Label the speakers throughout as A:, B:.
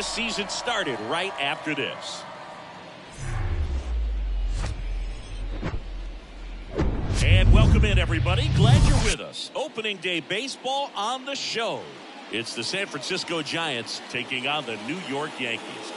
A: season started right after this. And welcome in, everybody. Glad you're with us. Opening day baseball on the show. It's the San Francisco Giants taking on the New York Yankees.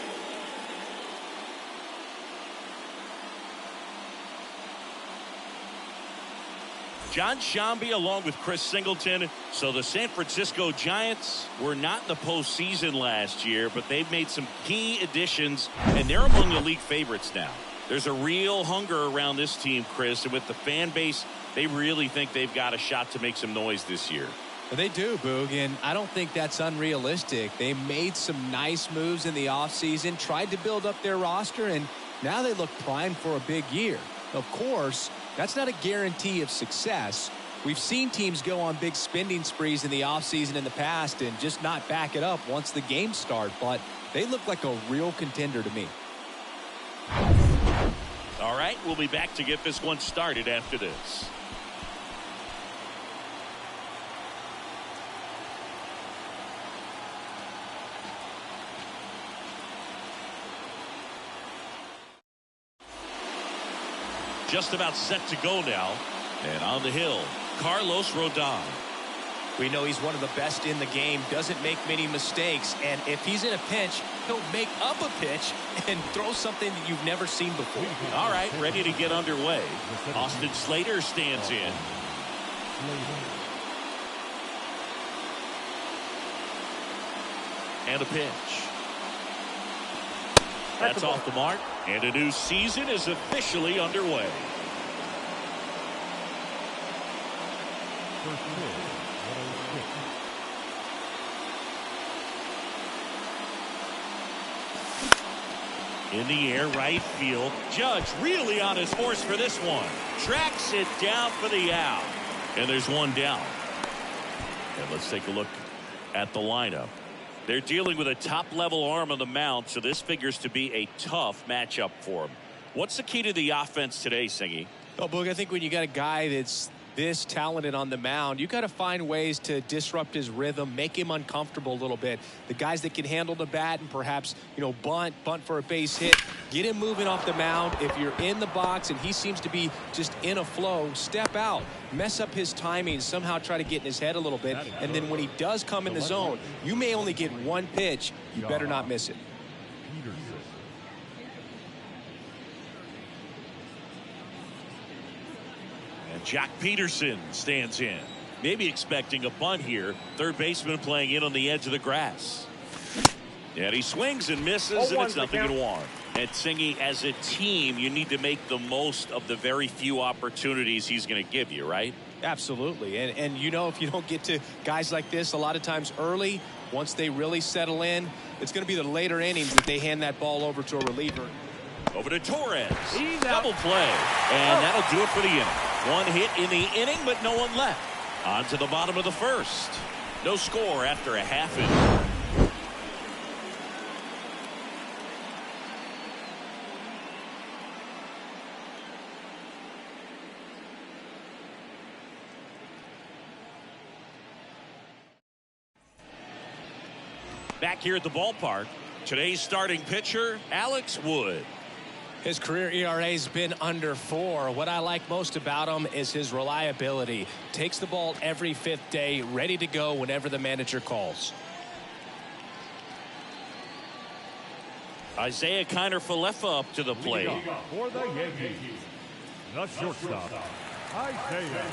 A: John Shambi along with Chris Singleton. So the San Francisco Giants were not in the postseason last year, but they've made some key additions, and they're among the league favorites now. There's a real hunger around this team, Chris, and with the fan base, they really think they've got a shot to make some noise this year.
B: They do, Boog, and I don't think that's unrealistic. They made some nice moves in the offseason, tried to build up their roster, and now they look primed for a big year. Of course, that's not a guarantee of success. We've seen teams go on big spending sprees in the offseason in the past and just not back it up once the games start, but they look like a real contender to me.
A: All right, we'll be back to get this one started after this. Just about set to go now. And on the hill, Carlos Rodon.
B: We know he's one of the best in the game, doesn't make many mistakes, and if he's in a pinch, he'll make up a pitch and throw something that you've never seen before.
A: All right, ready to get underway. Austin Slater stands in. And a pitch. That's off the mark, and a new season is officially underway. In the air, right field. Judge really on his horse for this one. Tracks it down for the out. And there's one down. And let's take a look at the lineup. They're dealing with a top-level arm on the mound, so this figures to be a tough matchup for him. What's the key to the offense today, Singy?
B: Oh, Boog, I think when you got a guy that's this talented on the mound, you got to find ways to disrupt his rhythm, make him uncomfortable a little bit. The guys that can handle the bat and perhaps, bunt for a base hit, get him moving off the mound. If you're in the box and he seems to be just in a flow, step out, mess up his timing, somehow try to get in his head a little bit. And then when he does come in the zone, you may only get one pitch. You better not miss it.
A: Jack Peterson stands in. Maybe expecting a bunt here. Third baseman playing in on the edge of the grass. And he swings and misses, and it's nothing in one. And Singy, as a team, you need to make the most of the very few opportunities he's going to give you, right?
B: Absolutely. And if you don't get to guys like this a lot of times early, once they really settle in, it's going to be the later innings that they hand that ball over to a reliever.
A: Over to Torres. Double play. And that'll do it for the inning. One hit in the inning, but no one left. On to the bottom of the first. No score after a half inning. Back here at the ballpark, today's starting pitcher, Alex Wood.
B: His career ERA has been under 4. What I like most about him is his reliability. Takes the ball every 5th day, ready to go whenever the manager calls.
A: Isaiah Kiner-Falefa up to the plate.
C: For the Yankees, the shortstop, Isaiah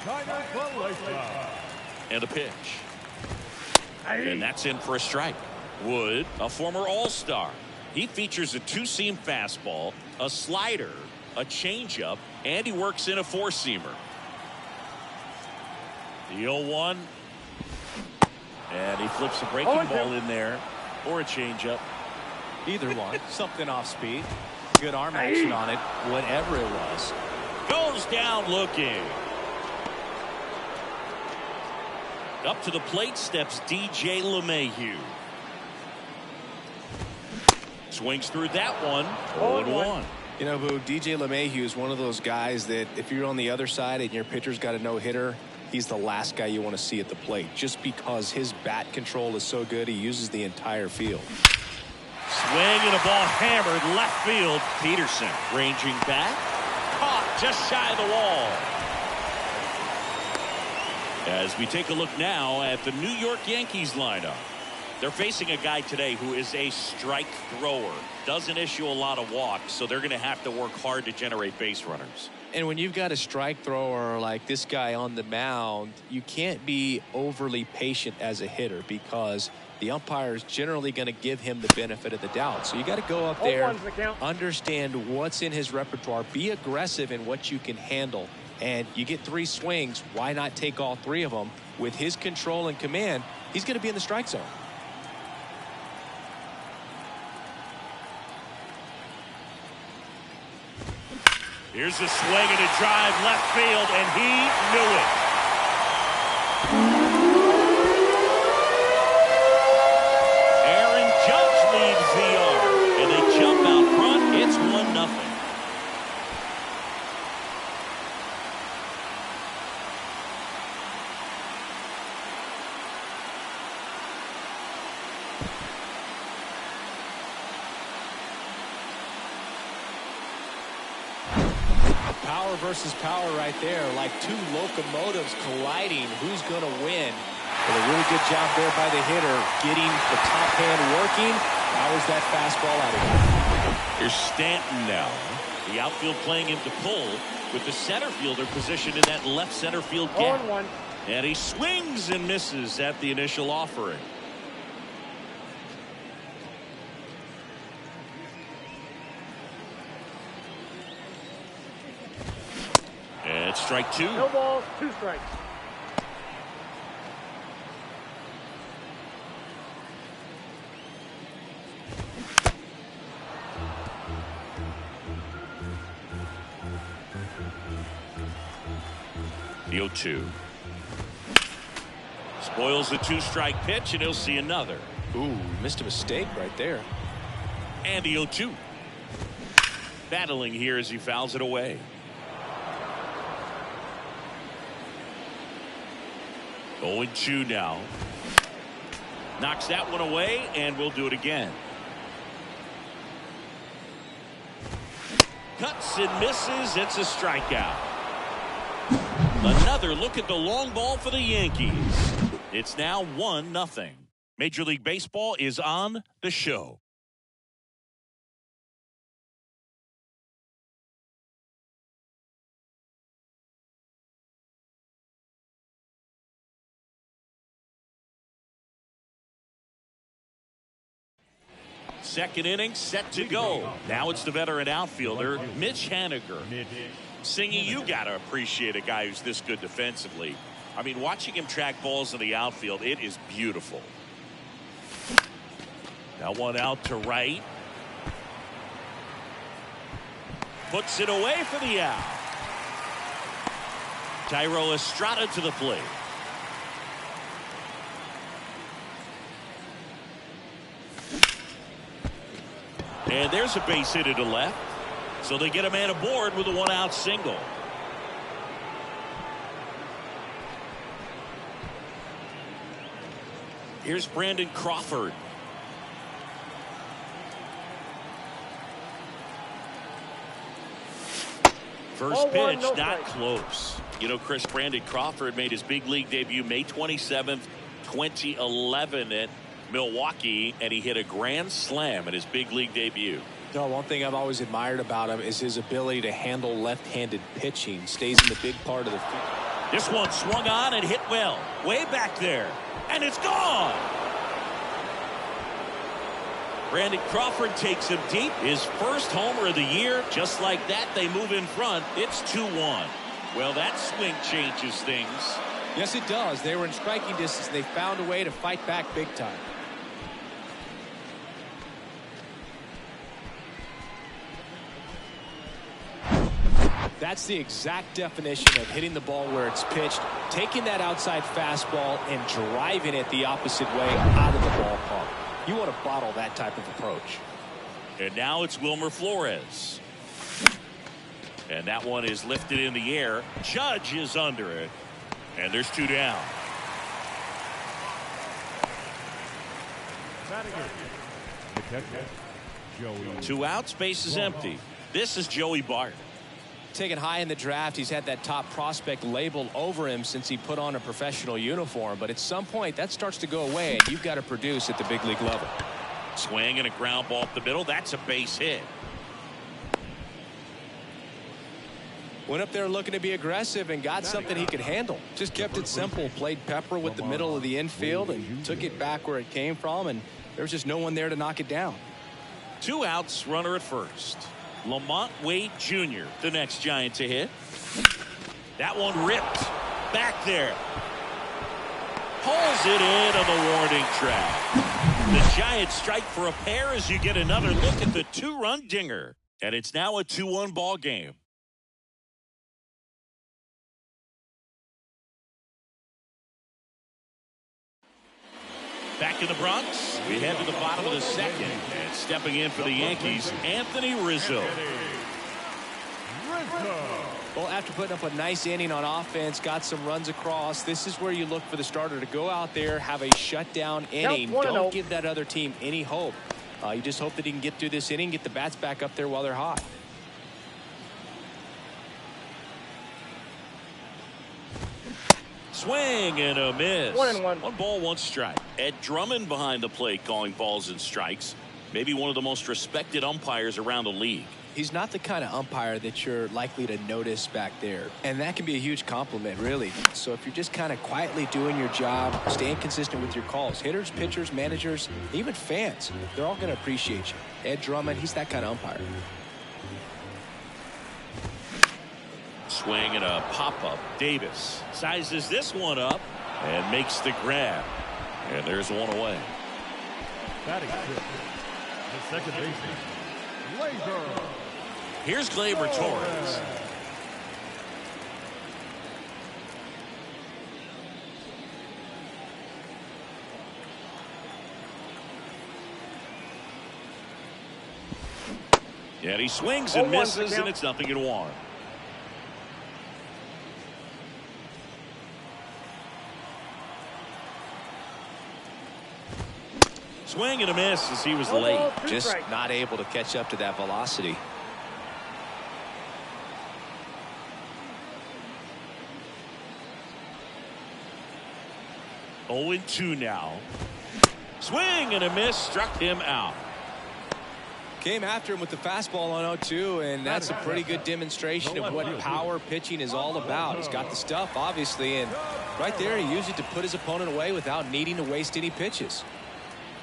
C: Kiner-Falefa.
A: And a pitch. And that's in for a strike. Wood, a former All-Star. He features a two-seam fastball, a slider, a changeup, and he works in a four-seamer. The 0-1. And he flips a breaking ball in there, or a changeup.
B: Either one. Something off speed. Good arm action on it, whatever it was.
A: Goes down looking. Up to the plate steps DJ LeMahieu. Swings through that one. 0-1.
B: DJ LeMahieu is one of those guys that if you're on the other side and your pitcher's got a no-hitter, he's the last guy you want to see at the plate, just because his bat control is so good. He uses the entire field.
A: Swing and a ball hammered left field. Peterson ranging back. Caught just shy of the wall. As we take a look now at the New York Yankees lineup. They're facing a guy today who is a strike thrower. Doesn't issue a lot of walks, so they're going to have to work hard to generate base runners.
B: And when you've got a strike thrower like this guy on the mound, you can't be overly patient as a hitter because the umpire is generally going to give him the benefit of the doubt. So you got to go up there, understand what's in his repertoire, be aggressive in what you can handle. And you get 3 swings, why not take all 3 of them? With his control and command, he's going to be in the strike zone.
A: Here's a swing and a drive left field, and he knew it. Aaron Judge leads the yard, and they jump out front. It's 1-0.
B: Power versus power right there, like 2 locomotives colliding. Who's going to win? But a really good job there by the hitter, getting the top hand working. Powers that fastball out of here.
A: Here's Stanton now. The outfield playing him to pull with the center fielder positioned in that left center field gap.
D: 0-1.
A: And he swings and misses at the initial offering. And strike 2.
D: No balls, 2 strikes.
A: The 0-2. Spoils the 2-strike pitch, and he'll see another.
B: Ooh, missed a mistake right there.
A: And the 0-2. Battling here as he fouls it away. Oh, 0-2 now. Knocks that one away, and we'll do it again. Cuts and misses. It's a strikeout. Another look at the long ball for the Yankees. It's now 1-0. Major League Baseball is on the show. Second inning set to go. Now it's the veteran outfielder, Mitch Haniger. Singy, you got to appreciate a guy who's this good defensively. I mean, watching him track balls in the outfield, it is beautiful. Now one out to right. Puts it away for the out. Thairo Estrada to the plate. And there's a base hit to left. So they get a man aboard with a 1-out single. Here's Brandon Crawford. First pitch, not close. You know, Chris, Brandon Crawford made his big league debut May 27th, 2011 at Milwaukee, and he hit a grand slam at his big league debut.
B: No, one thing I've always admired about him is his ability to handle left-handed pitching. Stays in the big part of the field.
A: This one swung on and hit well. Way back there. And it's gone. Brandon Crawford takes him deep. His first homer of the year. Just like that, they move in front. It's 2-1. Well, that swing changes things.
B: Yes, it does. They were in striking distance. They found a way to fight back big time. That's the exact definition of hitting the ball where it's pitched, taking that outside fastball and driving it the opposite way out of the ballpark. You want to bottle that type of approach.
A: And now it's Wilmer Flores. And that one is lifted in the air. Judge is under it. And there's 2 down.
C: Joey.
A: 2 outs, base is empty. This is Joey Bart.
B: Taken high in the draft, he's had that top prospect label over him since he put on a professional uniform. But at some point, that starts to go away, and you've got to produce at the big league level.
A: Swing and a ground ball up the middle. That's a base hit.
B: Went up there looking to be aggressive and got something he could handle. Just kept it simple. Played pepper with the middle of the infield and took it back where it came from. And there was just no one there to knock it down.
A: 2 outs, runner at first. Lamont Wade Jr., the next Giant to hit. That one ripped. Back there. Pulls it in on the warning track. The Giants strike for a pair as you get another look at the 2-run dinger. And it's now a 2-1 ball game. Back in the Bronx, we head to the bottom of the second. And stepping in for the Yankees, Anthony Rizzo.
B: Well, after putting up a nice inning on offense, got some runs across, this is where you look for the starter to go out there, have a shutdown inning. Don't give that other team any hope. You just hope that he can get through this inning, get the bats back up there while they're hot.
A: Swing and a miss.
D: 1-1.
A: 1 ball, 1 strike. Ed Drummond behind the plate calling balls and strikes. Maybe one of the most respected umpires around the league.
B: He's not the kind of umpire that you're likely to notice back there. And that can be a huge compliment, really. So if you're just kind of quietly doing your job, staying consistent with your calls, hitters, pitchers, managers, even fans, they're all going to appreciate you. Ed Drummond, he's that kind of umpire.
A: Swing and a pop-up. Davis sizes this one up and makes the grab. And there's 1 away.
C: Batting fifth. The second baseman, Gleyber.
A: Here's Gleyber Torres. Yeah, he swings and misses, and it's 0-1. Swing and a miss as he was late.
B: Just not able to catch up to that velocity.
A: Oh, 2 now. Swing and a miss, struck him out.
B: Came after him with the fastball on 0-2, and that's a pretty good demonstration of what power pitching is all about. He's got the stuff, obviously, and right there he used it to put his opponent away without needing to waste any pitches.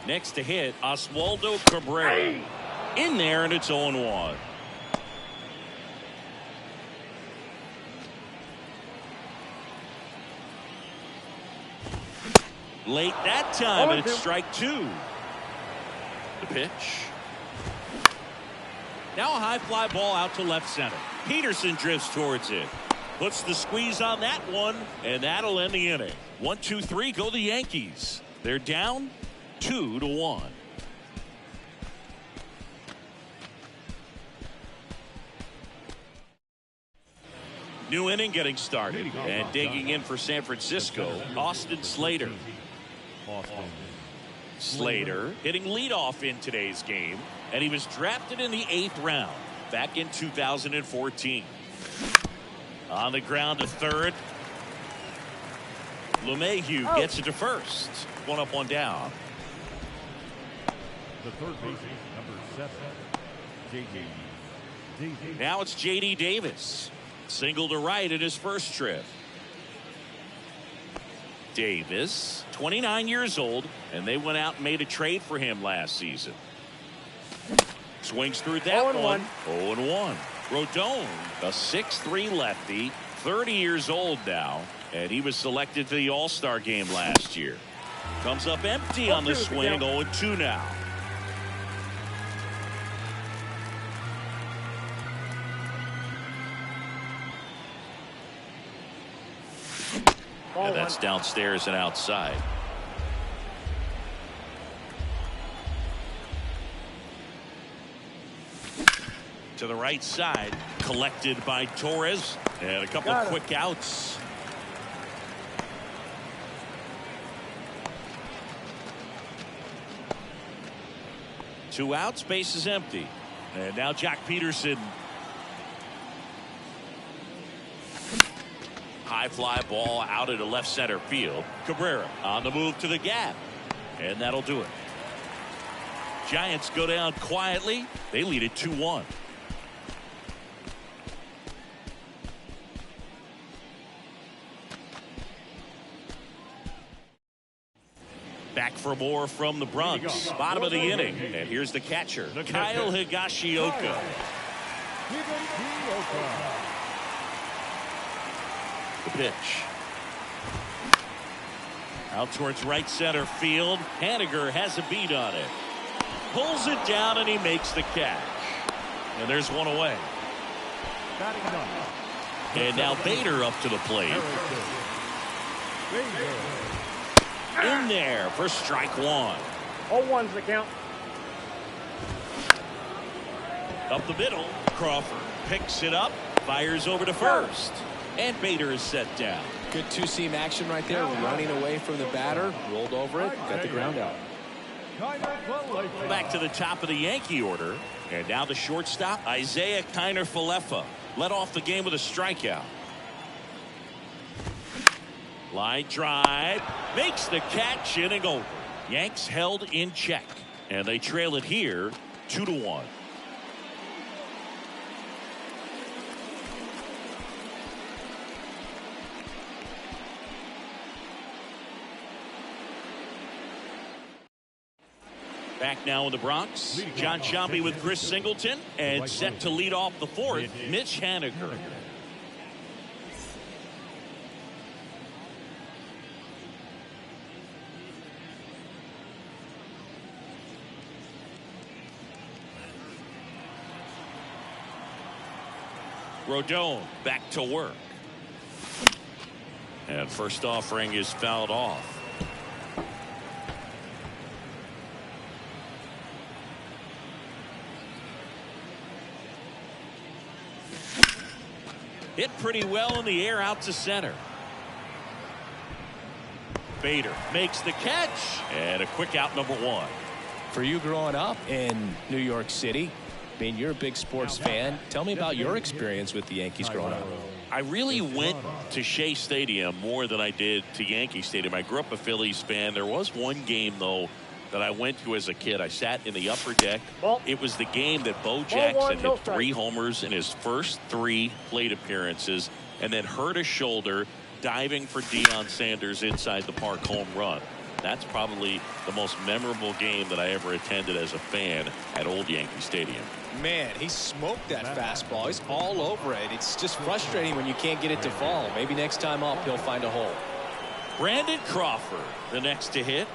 A: Next to hit, Oswaldo Cabrera. In there, and it's 0-1. Late that time, and it's strike 2. The pitch. Now a high fly ball out to left center. Peterson drifts towards it. Puts the squeeze on that one, and that'll end the inning. 1, 2, 3, go the Yankees. They're down 2-1. New inning getting started, and digging in for San Francisco, Austin Slater. Slater hitting leadoff in today's game, and he was drafted in the 8th round back in 2014. On the ground to third. LeMahieu gets it to first. 1 up, 1 down.
C: The third baseman, number 7, J.D. Davis.
A: Now it's J.D. Davis. Single to right in his first trip. Davis, 29 years old, and they went out and made a trade for him last season. Swings through that
D: 0-1.
A: 0-1. Rodon, a 6'3 lefty, 30 years old now, and he was selected to the All-Star game last year. Comes up empty on the swing, 0-2 now. And that's downstairs and outside. To the right side, collected by Torres, and a couple quick outs. 2 outs, base is empty. And now Jack Peterson. High fly ball out into left center field. Cabrera on the move to the gap. And that'll do it. Giants go down quietly. They lead it 2-1. Back for more from the Bronx. Bottom of the inning. And here's the catcher, Kyle Higashioka. The pitch. Out towards right center field. Haniger has a beat on it. Pulls it down and he makes the catch. And there's one away. And now Bader up to the plate. In there for strike 1.
D: 0-1's the count.
A: Up the middle. Crawford picks it up. Fires over to first. And Bader is set down.
B: Good two-seam action right there. Running away from the batter. Rolled over it. Got the ground out.
A: Back to the top of the Yankee order. And now the shortstop, Isaiah Kiner-Falefa. Led off the game with a strikeout. Line drive. Makes the catch, inning over. Yanks held in check. And they trail it here 2-1. Back now in the Bronx. John Sciambi with Chris Singleton. And set to lead off the fourth, Mitch Haniger. Rodon back to work. And first offering is fouled off. Hit pretty well in the air out to center. Bader makes the catch. And a quick out, number 1.
B: For you growing up in New York City, I mean, you're a big sports fan. Tell me about your experience with the Yankees growing up.
A: I really went to Shea Stadium more than I did to Yankee Stadium. I grew up a Phillies fan. There was one game, though, that I went to as a kid. I sat in the upper deck. It was the game that Bo Jackson hit 3 homers in his first 3 plate appearances and then hurt a shoulder diving for Deion Sanders' inside the park home run. That's probably the most memorable game that I ever attended as a fan at Old Yankee Stadium.
B: Man, he smoked that fastball. He's all over it. It's just frustrating when you can't get it to fall. Maybe next time up he'll find a hole.
A: Brandon Crawford, the next to hit.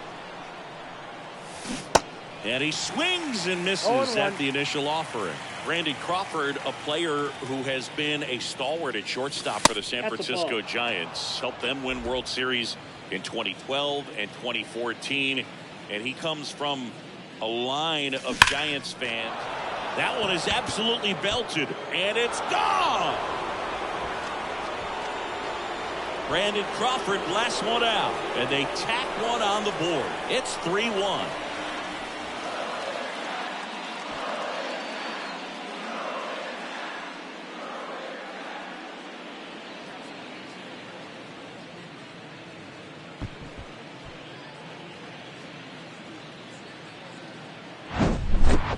A: And he swings and misses at the initial offering. Brandon Crawford, a player who has been a stalwart at shortstop for the San Francisco Giants. Helped them win World Series in 2012 and 2014. And he comes from a line of Giants fans. That one is absolutely belted. And it's gone! Brandon Crawford blasts one out. And they tack one on the board. It's 3-1.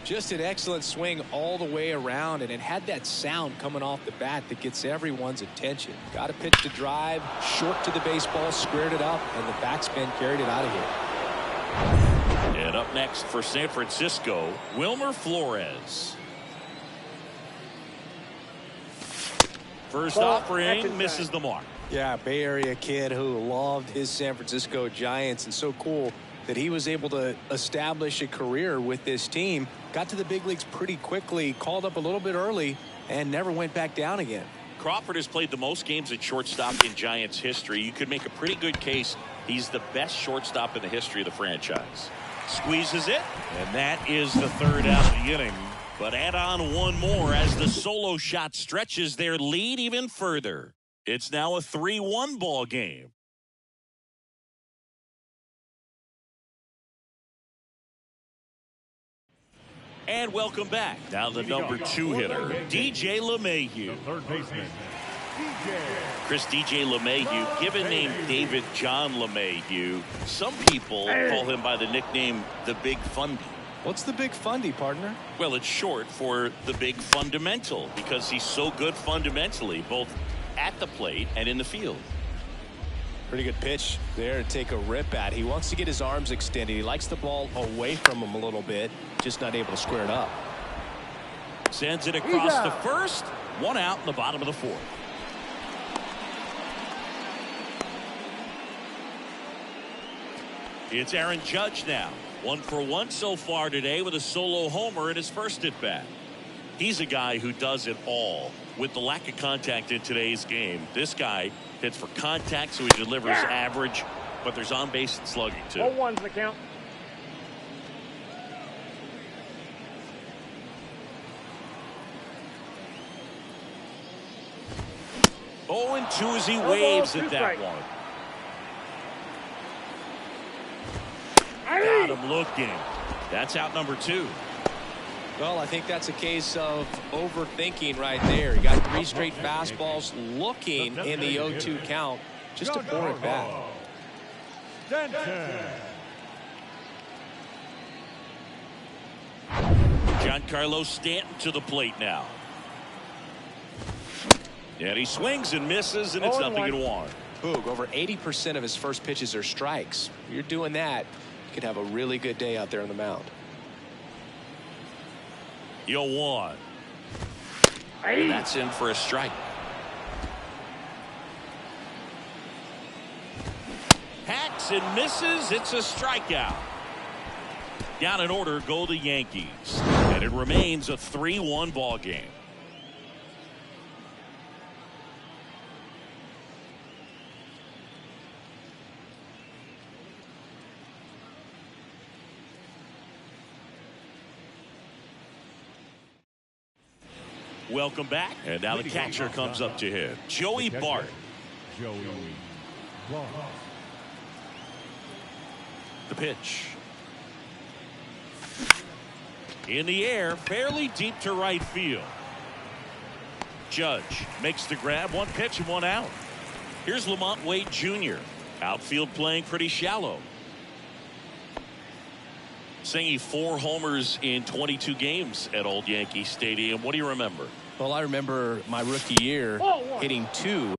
B: Just an excellent swing all the way around, and it had that sound coming off the bat that gets everyone's attention. Got a pitch to drive, short to the baseball, squared it up, and the backspin carried it out of here.
A: And up next for San Francisco, Wilmer Flores. First offering misses the mark.
B: Yeah, Bay Area kid who loved his San Francisco Giants, and so cool that he was able to establish a career with this team. Got to the big leagues pretty quickly, called up a little bit early, and never went back down again.
A: Crawford has played the most games at shortstop in Giants history. You could make a pretty good case he's the best shortstop in the history of the franchise. Squeezes it, and that is the third out of the inning. But add on one more as the solo shot stretches their lead even further. It's now a 3-1 ball game. And welcome back. Now the number 2 hitter, DJ LeMahieu.
C: Third baseman,
A: Chris, DJ LeMahieu, given name David John LeMahieu. Some people call him by the nickname the Big Fundy.
B: What's the Big Fundy, partner?
A: Well, it's short for the big fundamental because he's so good fundamentally, both at the plate and in the field.
B: Pretty good pitch there to take a rip at. He wants to get his arms extended. He likes the ball away from him a little bit, just not able to square it up.
A: Sends it across the first. 1 out in the bottom of the 4th. It's Aaron Judge now. 1 for 1 so far today with a solo homer in his first at bat. He's a guy who does it all. With the lack of contact in today's game, this guy hits for contact, so he delivers average, but there's on base and slugging too.
D: 0-1's the count.
A: Oh, and 2 as he waves at that one. Got him looking. That's out number 2.
B: Well, I think that's a case of overthinking right there. He got 3 straight fastballs looking in the 0-2 count just to bore it back.
A: Giancarlo Stanton to the plate now. And he swings and misses, and it's 0-1.
B: Boog, over 80% of his first pitches are strikes. If you're doing that, you could have a really good day out there on the mound.
A: 0-1. And that's in for a strike. Hacks and misses. It's a strikeout. Down in order go the Yankees. And it remains a 3-1 ball game. Welcome back. And now the catcher comes up to him. Joey Bart.
C: Joey Bart.
A: The pitch. In the air, fairly deep to right field. Judge makes the grab. 1 pitch and 1 out. Here's Lamont Wade Jr. Outfield playing pretty shallow. Singing 4 homers in 22 games at Old Yankee Stadium. What do you remember?
B: Well, I remember my rookie year hitting 2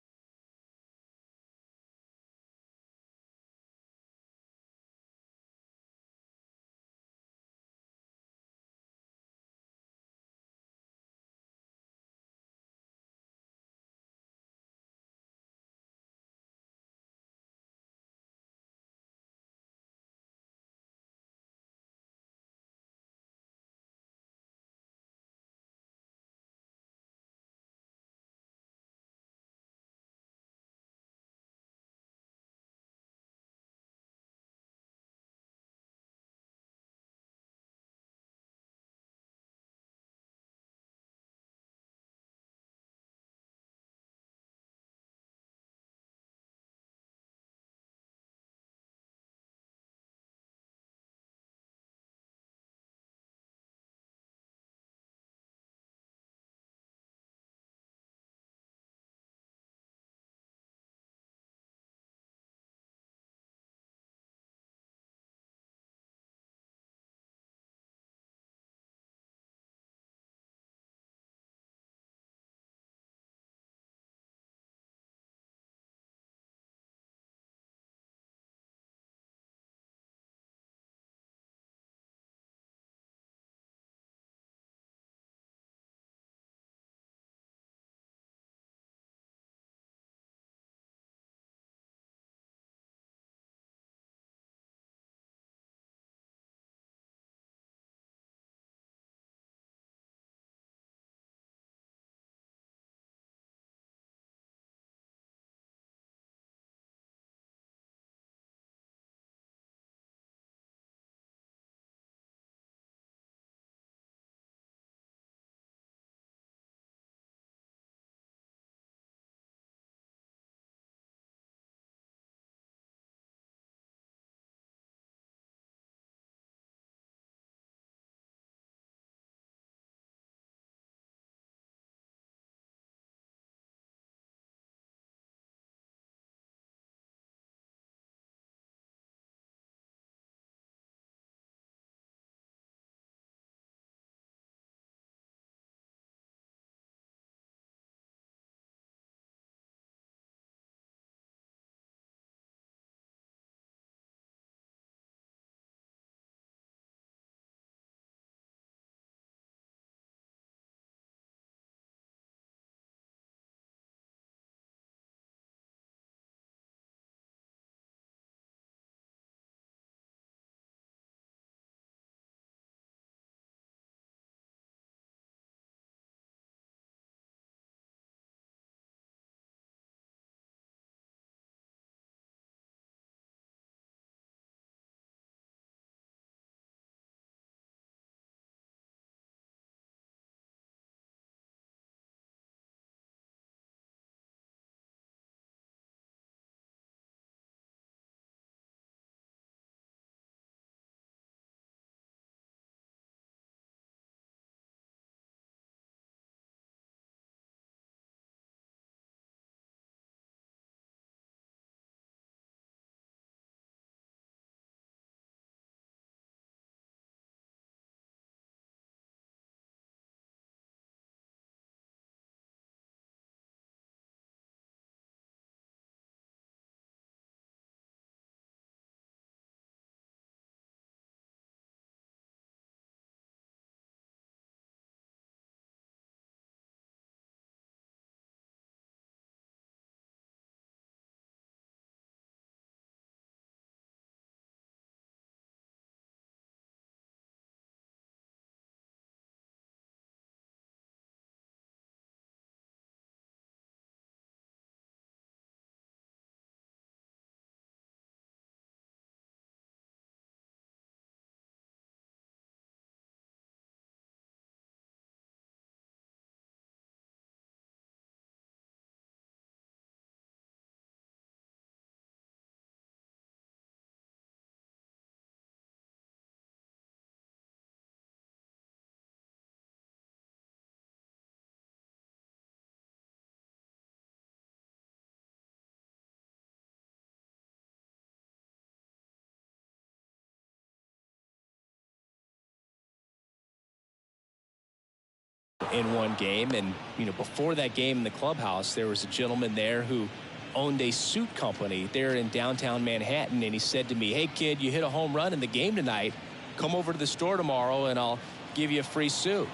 B: in one game. And, before that game in the clubhouse, there was a gentleman there who owned a suit company there in downtown Manhattan. And he said to me, "Hey, kid, you hit a home run in the game tonight. Come over to the store tomorrow and I'll give you a free suit."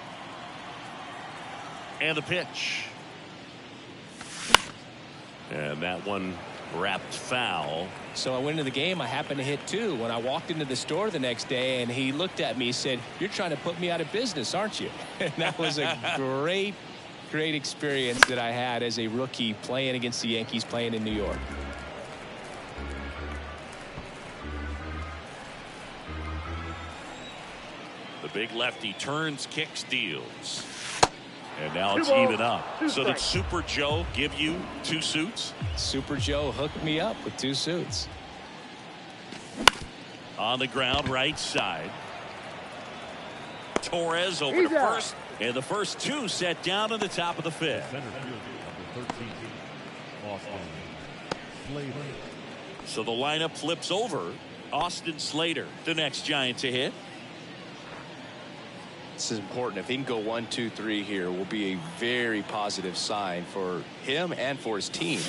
A: And the pitch. And that one wrapped foul.
B: So I went into the game. I happened to hit 2. When I walked into the store the next day, and he looked at me, he said, "You're trying to put me out of business, aren't you?" And that was a great experience that I had as a rookie playing against the Yankees, playing in New York.
A: The big lefty turns, kicks, deals. And now it's even up. So did Super Joe give you 2 suits?
B: Super Joe hooked me up with 2 suits.
A: On the ground, right side. Torres over to first. And the first 2 set down in the top of the 5th.
C: Center fielder, number 13, Austin Slater.
A: So the lineup flips over. Austin Slater, the next Giant to hit.
B: This is important. If he can go 1, 2, 3 here, will be a very positive sign for him and for his team.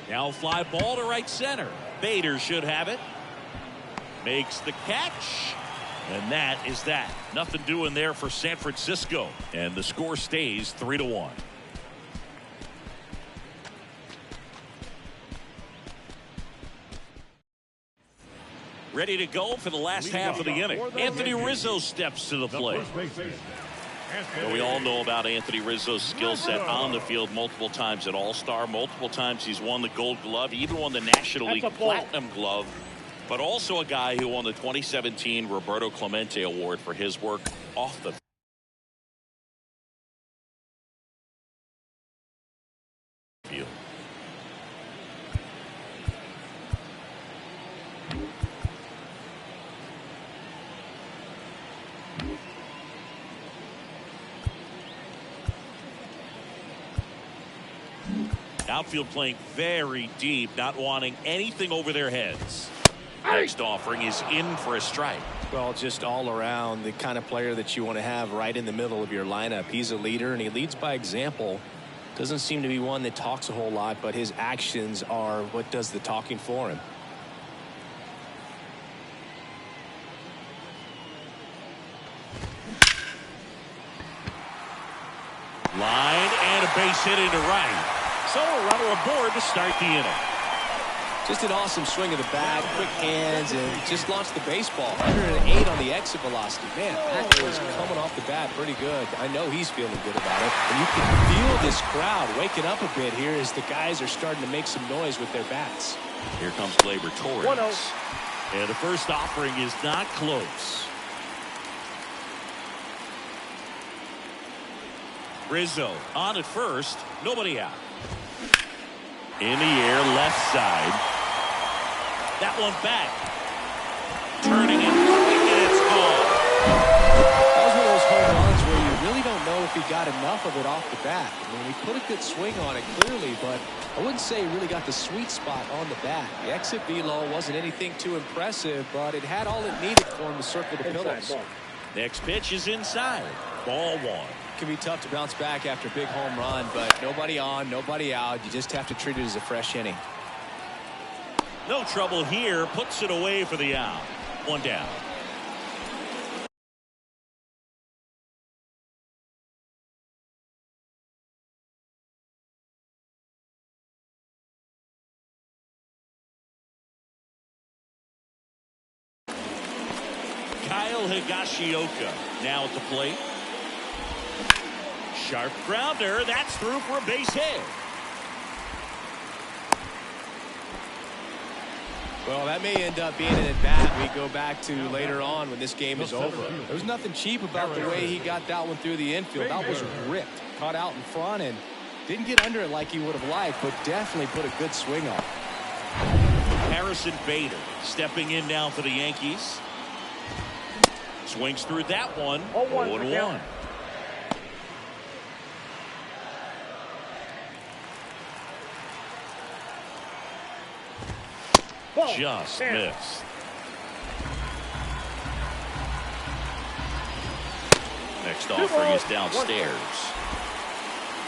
A: Now fly ball to right center. Bader should have it. Makes the catch. And that is that. Nothing doing there for San Francisco. And the score stays 3-1. Ready to go for the last half of the inning. Anthony Rizzo steps to the plate. And we all know about Anthony Rizzo's skill set on the field. Multiple times at All-Star. Multiple times he's won the Gold Glove. Even won the National League Platinum Glove. But also a guy who won the 2017 Roberto Clemente Award for his work off the field. Outfield playing very deep, not wanting anything over their heads. Next offering is in for a strike.
B: Well, just all around the kind of player that you want to have right in the middle of your lineup. He's a leader and he leads by example. Doesn't seem to be one that talks a whole lot, but his actions are what does the talking for him.
A: Line and a base hit into right. So a runner aboard to start the inning.
B: Just an awesome swing of the bat, quick hands, and just launched the baseball. 108 on the exit velocity. Man, that was coming off the bat pretty good. I know he's feeling good about it. And you can feel this crowd waking up a bit here as the guys are starting to make some noise with their bats.
A: Here comes Gleyber Torres. And the first offering is not close. Rizzo on at first, nobody out. In the air, left side. That one back. Turning and moving, and it's gone.
B: That was one of those home runs where you really don't know if he got enough of it off the bat. I mean, he put a good swing on it clearly, but I wouldn't say he really got the sweet spot on the bat. The exit velo wasn't anything too impressive, but it had all it needed for him to circle the pillows.
A: Next pitch is inside. Ball 1.
B: Can be tough to bounce back after a big home run, but nobody on, nobody out. You just have to treat it as a fresh inning.
A: No trouble here. Puts it away for the out. 1 down. Kyle Higashioka now at the plate. Sharp grounder. That's through for a base hit.
B: Well, that may end up being an at-bat we go back to later on when this game is over. There was nothing cheap about the way he got that one through the infield. That was ripped. Caught out in front and didn't get under it like he would have liked, but definitely put a good swing on it.
A: Harrison Bader stepping in now for the Yankees. Swings through that one. 0-1. Just missed. Next offering is downstairs.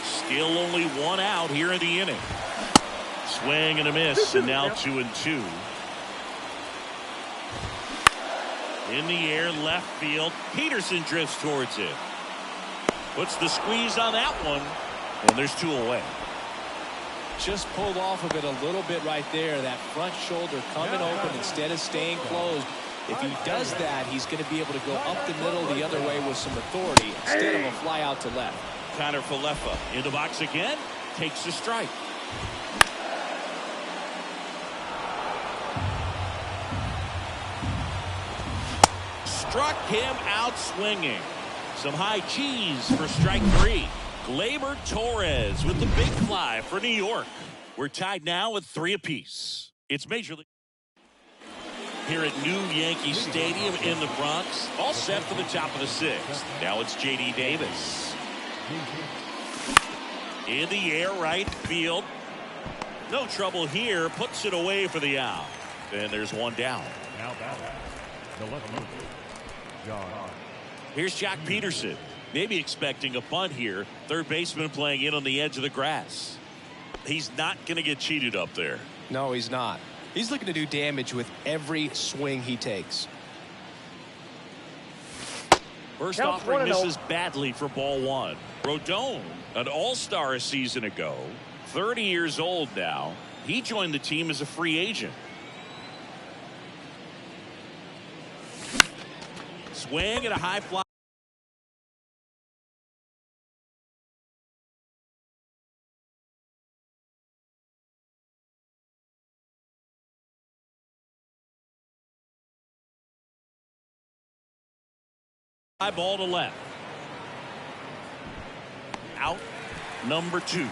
A: Still only one out here in the inning. Swing and a miss, and now 2-2. In the air, left field. Peterson drifts towards it. Puts the squeeze on that one, and there's 2 away.
B: Just pulled off of it a little bit right there. That front shoulder coming open instead of staying closed. If he does that, he's going to be able to go up the middle the other way with some authority instead of a fly out to left.
A: Connor Falefa in the box again, takes a strike. Struck him out swinging. Some high cheese for strike 3. Gleyber Torres with the big fly for New York. We're tied now with 3 apiece. It's Major League here at New Yankee Stadium in the Bronx. All set for the top of the 6th. Now it's J.D. Davis. In the air, right field. No trouble here. Puts it away for the out. And there's 1 down.
C: Now batting, the left fielder, John.
A: Here's Jock Peterson. Maybe expecting a bunt here. Third baseman playing in on the edge of the grass. He's not going to get cheated up there.
B: No, he's not. He's looking to do damage with every swing he takes.
A: First offering misses badly for ball 1. Rodon, an all-star a season ago, 30 years old now. He joined the team as a free agent. Swing and a high fly. High ball to left. Out number 2.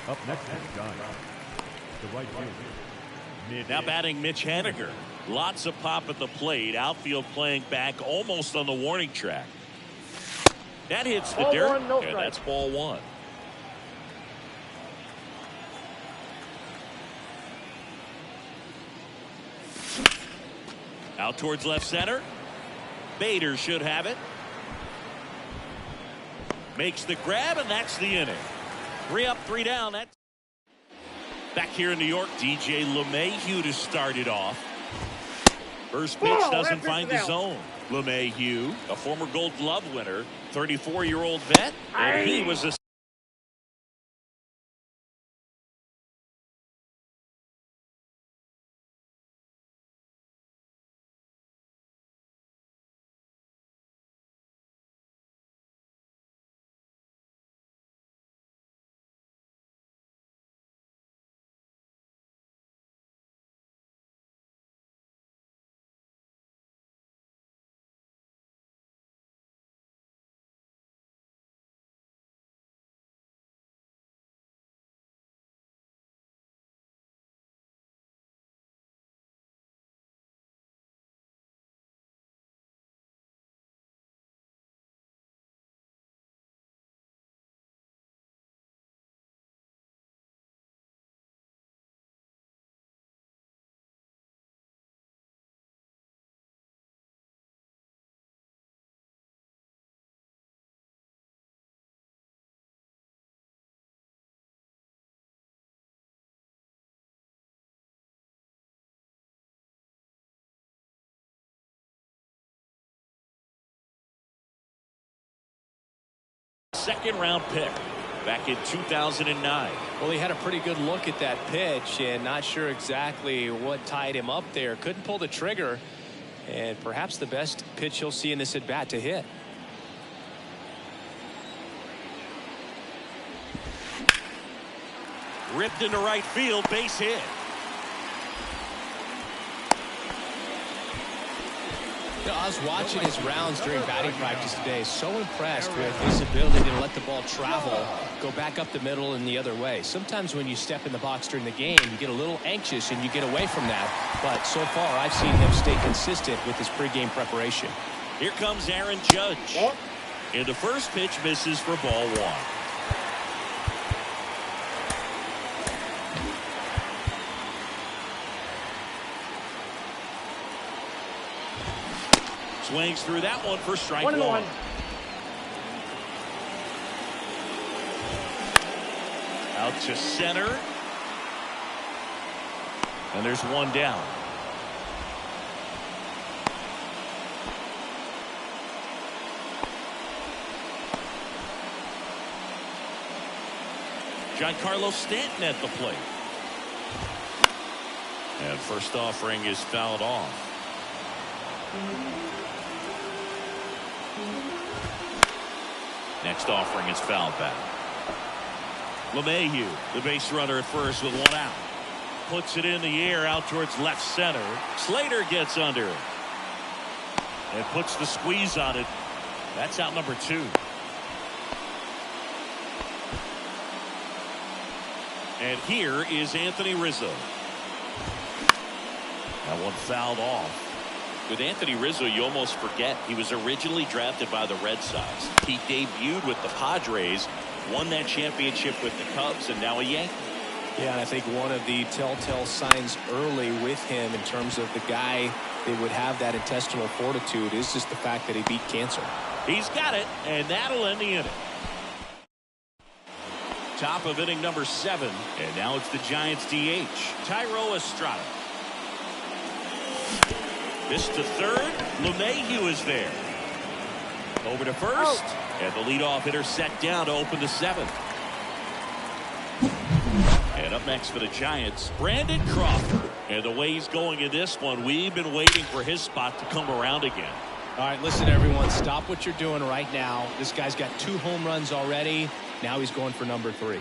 C: Up next is John, the right fielder.
A: Now batting Mitch Haniger. Lots of pop at the plate. Outfield playing back almost on the warning track. That hits the dirt, and that's ball 1. Out towards left center. Bader should have it. Makes the grab, and that's the inning. 3 up, 3 down. That's back here in New York. DJ LeMahieu to start it off. First pitch doesn't find the zone. LeMahieu, a former Gold Glove winner, 34-year-old vet, and he was a second-round pick back in 2009.
B: Well, he had a pretty good look at that pitch and not sure exactly what tied him up there. Couldn't pull the trigger, and perhaps the best pitch he'll see in this at-bat to hit.
A: Ripped into right field, base hit.
B: I was watching his rounds during batting practice today. So impressed with his ability to let the ball travel, go back up the middle and the other way. Sometimes when you step in the box during the game, you get a little anxious and you get away from that. But so far, I've seen him stay consistent with his pregame preparation.
A: Here comes Aaron Judge. And the first pitch misses for ball 1. Swings through that one for strike
D: 1-1.
A: Out to center. And there's one down. Giancarlo Stanton at the plate. And first offering is fouled off. Next offering is fouled back. LeMahieu, the base runner at first with one out. Puts it in the air out towards left center. Slater gets under it. And puts the squeeze on it. That's out number 2. And here is Anthony Rizzo. That one fouled off. With Anthony Rizzo, you almost forget he was originally drafted by the Red Sox. He debuted with the Padres, won that championship with the Cubs, and now a Yankee.
B: Yeah, and I think one of the telltale signs early with him in terms of the guy that would have that intestinal fortitude is just the fact that he beat cancer.
A: He's got it, and that'll end the inning. Top of inning number 7, and now it's the Giants DH, Thairo Estrada. This to third. LeMahieu is there. Over to first. And the leadoff hitter set down to open the 7th. And up next for the Giants, Brandon Crawford. And the way he's going in this one, we've been waiting for his spot to come around again.
B: All right, listen, everyone. Stop what you're doing right now. This guy's got 2 home runs already. Now he's going for number 3.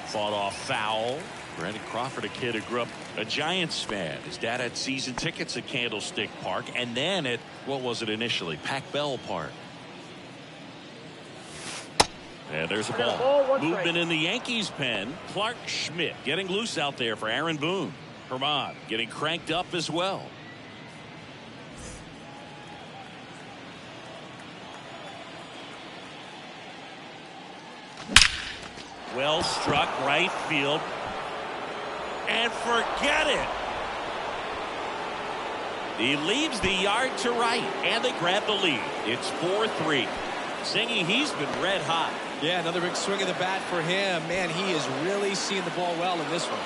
A: Fought off foul. Brandon Crawford, a kid who grew up a Giants fan. His dad had season tickets at Candlestick Park and then at, what was it initially, Pac-Bell Park. And there's a ball. Movement in the Yankees pen. Clark Schmidt getting loose out there for Aaron Boone. Herman getting cranked up as well. Well struck right field. And forget it. He leaves the yard to right, and they grab the lead. It's 4-3. Zingy, he's been red hot.
B: Yeah, another big swing of the bat for him. Man, he is really seeing the ball well in this one.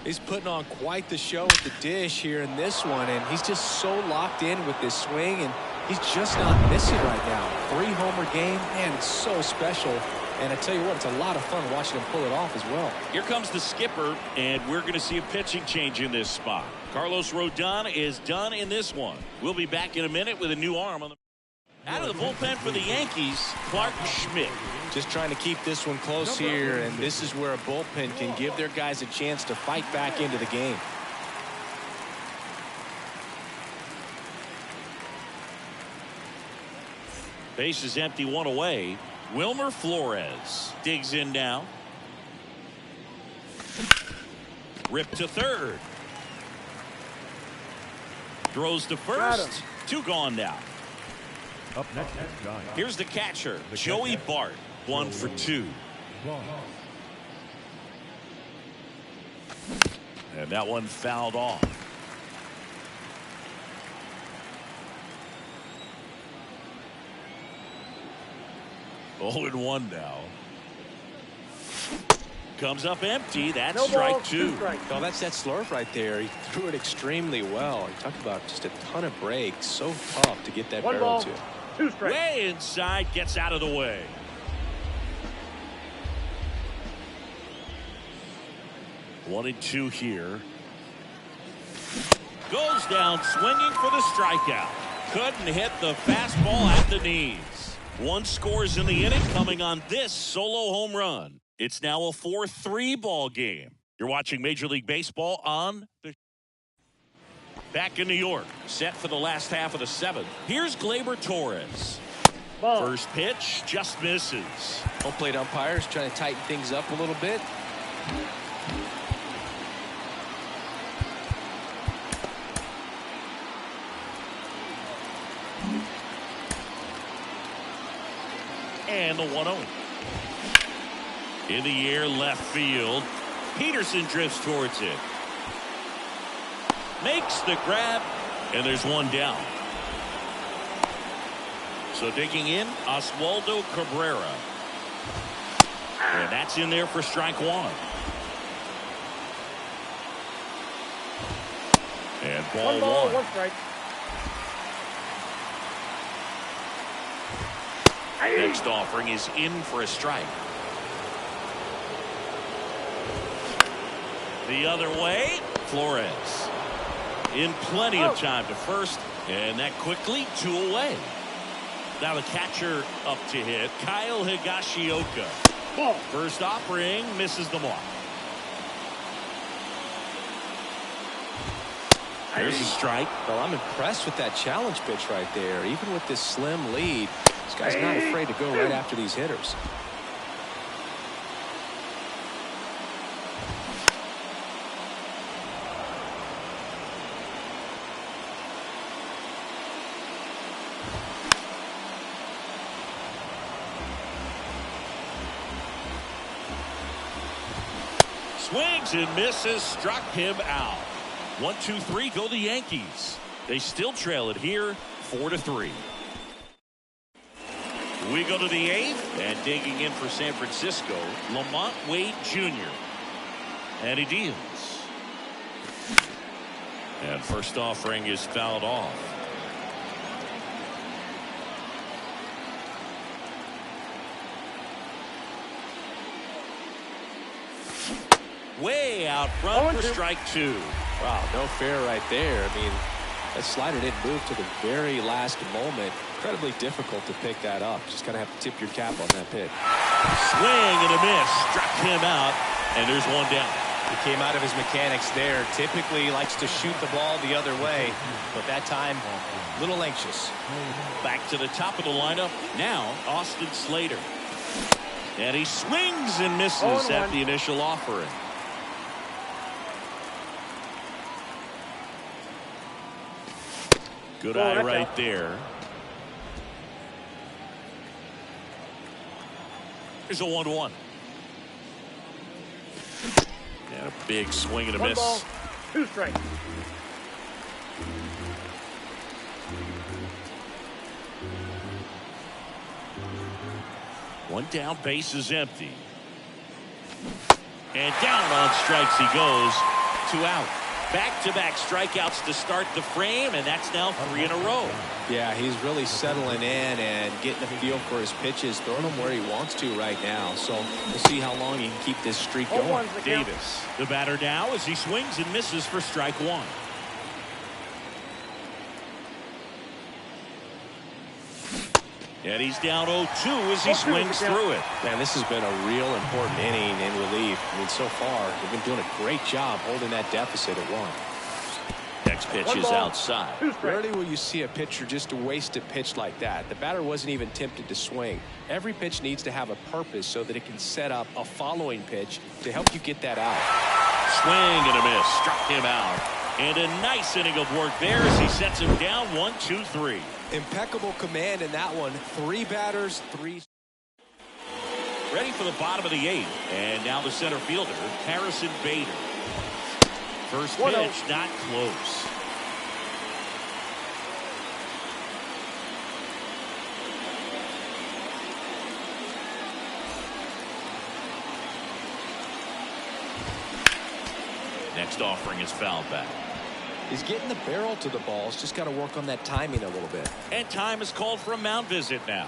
B: He's putting on quite the show at the dish here in this one, and he's just so locked in with this swing, and he's just not missing right now. 3-homer game, man, it's so special. And I tell you what, it's a lot of fun watching him pull it off as well.
A: Here comes the skipper, and we're going to see a pitching change in this spot. Carlos Rodon is done in this one. We'll be back in a minute with a new arm on the. Out of the bullpen for the Yankees, Clark Schmidt.
B: Just trying to keep this one close here, and this is where a bullpen can give their guys a chance to fight back into the game.
A: Base is empty, 1 away. Wilmer Flores digs in now. Ripped to third. Throws to first. 2 gone now.
C: Up next, Giants.
A: Here's the catcher, Joey Bart. 1 for 2. And that one fouled off. 0-1 now. Comes up empty. That's strike 2.
B: Oh, that's that slurve right there. He threw it extremely well. He talked about just a ton of breaks. So tough to get that barrel to.
D: 2 strikes.
A: Way inside, gets out of the way. One and 2 here. Goes down swinging for the strikeout. Couldn't hit the fastball at the knees. 1 scores in the inning coming on this solo home run. It's now a 4-3 ball game. You're watching Major League Baseball on the. Back in New York, set for the last half of the 7th. Here's Gleyber Torres.
D: Ball.
A: First pitch just misses.
B: Home plate umpires trying to tighten things up a little bit.
A: And the 1-0. In the air, left field. Peterson drifts towards it. Makes the grab, and there's one down. So digging in, Oswaldo Cabrera. And that's in there for strike one. And ball one.
D: One strike.
A: Next offering is in for a strike. The other way, Flores. In plenty of time to first, and that quickly 2 away. Now the catcher up to hit, Kyle Higashioka.
D: Ball.
A: First offering misses the mark. There's a strike.
B: Well, I'm impressed with that challenge pitch right there. Even with this slim lead, this guy's not afraid to go right after these hitters.
A: Swings and misses, struck him out. 1-2-3 go the Yankees. They still trail it here 4-3. We go to the 8th, and digging in for San Francisco, Lamont Wade Jr. And he deals. And first offering is fouled off. Way out front for strike 2.
B: Wow, no fair right there. I mean, that slider didn't move to the very last moment. Incredibly difficult to pick that up. Just kind of have to tip your cap on that pitch.
A: Swing and a miss. Struck him out, and there's one down.
E: He came out of his mechanics there. Typically he likes to shoot the ball the other way, but that time, a little anxious.
A: Back to the top of the lineup. Now, Austin Slater. And he swings and misses at the initial offering. Good eye right there. Here's a 1-1. And a big swing and a miss.
D: 1 ball, 2 strikes.
A: One down, base is empty. And down on strikes he goes. 2 out. Back-to-back strikeouts to start the frame, and that's now 3 in a row.
B: Yeah, he's really settling in and getting a feel for his pitches, throwing them where he wants to right now. So we'll see how long he can keep this streak going.
A: Davis, the batter now as he swings and misses for strike 1. And he's down 0-2 as he swings through it.
B: Man, this has been a real important inning in relief. I mean, so far, they've been doing a great job holding that deficit at 1.
A: Next pitch is outside.
B: Rarely will you see a pitcher just waste a pitch like that. The batter wasn't even tempted to swing. Every pitch needs to have a purpose so that it can set up a following pitch to help you get that out.
A: Swing and a miss. Struck him out. And a nice inning of work there as he sets him down 1-2-3.
B: Impeccable command in that one. 3 batters, 3.
A: Ready for the bottom of the 8th. And now the center fielder, Harrison Bader. First pitch, not close. Next offering is fouled back.
B: He's getting the barrel to the balls. Just got to work on that timing a little bit.
A: And time is called for a mound visit now.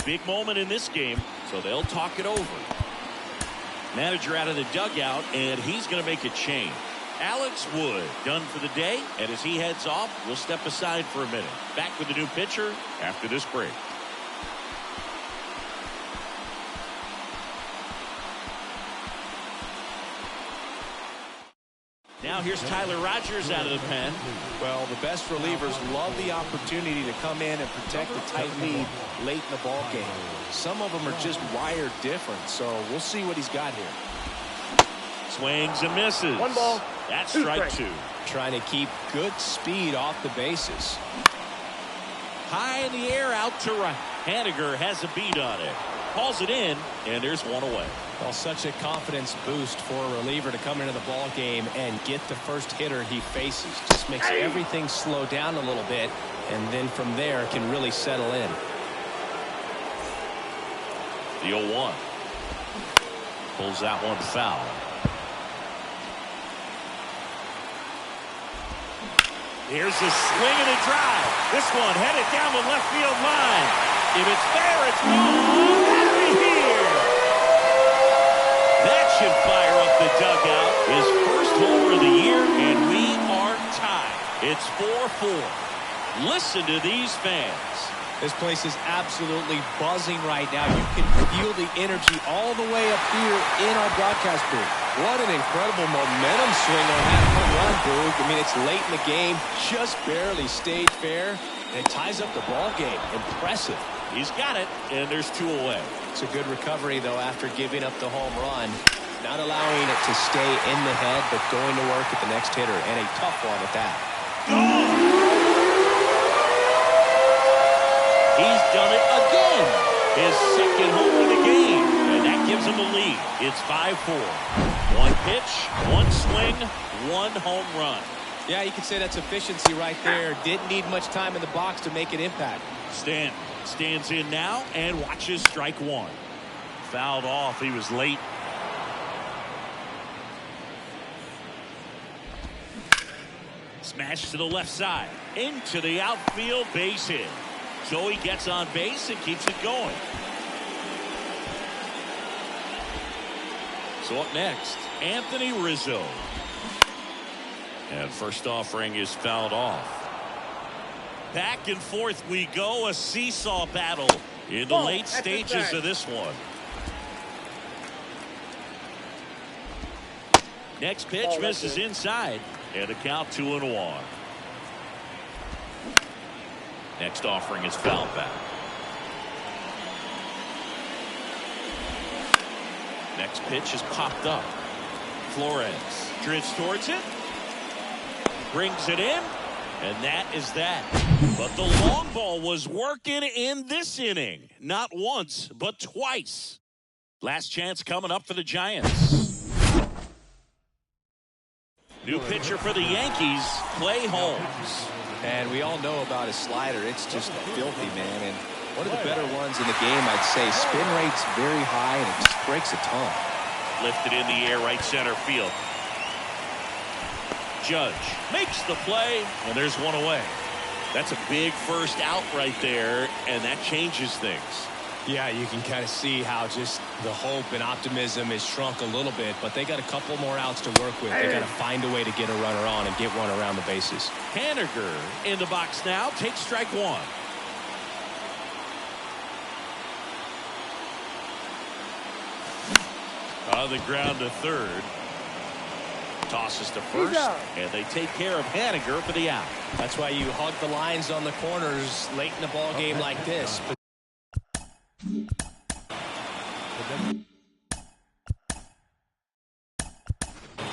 A: Big moment in this game, so they'll talk it over. Manager out of the dugout, and he's going to make a change. Alex Wood done for the day, and as he heads off, we'll step aside for a minute. Back with the new pitcher after this break. Now here's Tyler Rogers out of the pen.
B: Well, the best relievers love the opportunity to come in and protect a tight lead late in the ball game. Some of them are just wired different, so we'll see what he's got here.
A: Swings and misses.
D: 1 ball.
A: That's strike 2.
B: Trying to keep good speed off the bases.
A: High in the air, out to right. Haniger has a beat on it. Calls it in, and there's one away.
B: Well, such a confidence boost for a reliever to come into the ball game and get the first hitter he faces. Just makes everything slow down a little bit, and then from there can really settle in.
A: The 0-1. Pulls that one foul. Here's a swing and a drive. This one headed down the left field line. If it's there, it's gone. That'll be here. That should fire up the dugout. His first homer of the year, and we are tied. It's 4-4. Listen to these fans.
B: This place is absolutely buzzing right now. You can feel the energy all the way up here in our broadcast booth. What an incredible momentum swing on that home run, Boog. I mean, it's late in the game, just barely stayed fair, and it ties up the ball game. Impressive.
A: He's got it, and there's 2 away.
B: It's a good recovery, though, after giving up the home run. Not allowing it to stay in the head, but going to work at the next hitter, and a tough one at that.
A: He's done it again. His second home of the game. And that gives him the lead. It's 5-4. One pitch, one swing, one home run.
B: Yeah, you could say that's efficiency right there. Didn't need much time in the box to make an impact.
A: Stanton stands in now and watches strike one. Fouled off. He was late. Smash to the left side. Into the outfield, base hit. Joey gets on base and keeps it going. So up next, Anthony Rizzo. And first offering is fouled off. Back and forth we go, a seesaw battle in the late stages of this one. Next pitch misses inside, and a count 2-1. Next offering is fouled back. Next pitch is popped up. Flores drifts towards it. Brings it in. And that is that. But the long ball was working in this inning. Not once, but twice. Last chance coming up for the Giants. New pitcher for the Yankees, Clay Holmes.
B: And we all know about his slider. It's just filthy, man. And one of the better ones in the game, I'd say. Spin rate's very high, and it just breaks a ton.
A: Lifted in the air, right center field. Judge makes the play, and there's one away. That's a big first out right there, and that changes things.
B: Yeah, you can kind of see how just the hope and optimism has shrunk a little bit, but they got a couple more outs to work with. They got to find a way to get a runner on and get one around the bases.
A: Haniger in the box now, takes strike one. On the ground to third. Tosses to first, and they take care of Haniger for the out.
B: That's why you hug the lines on the corners late in the ball game like this.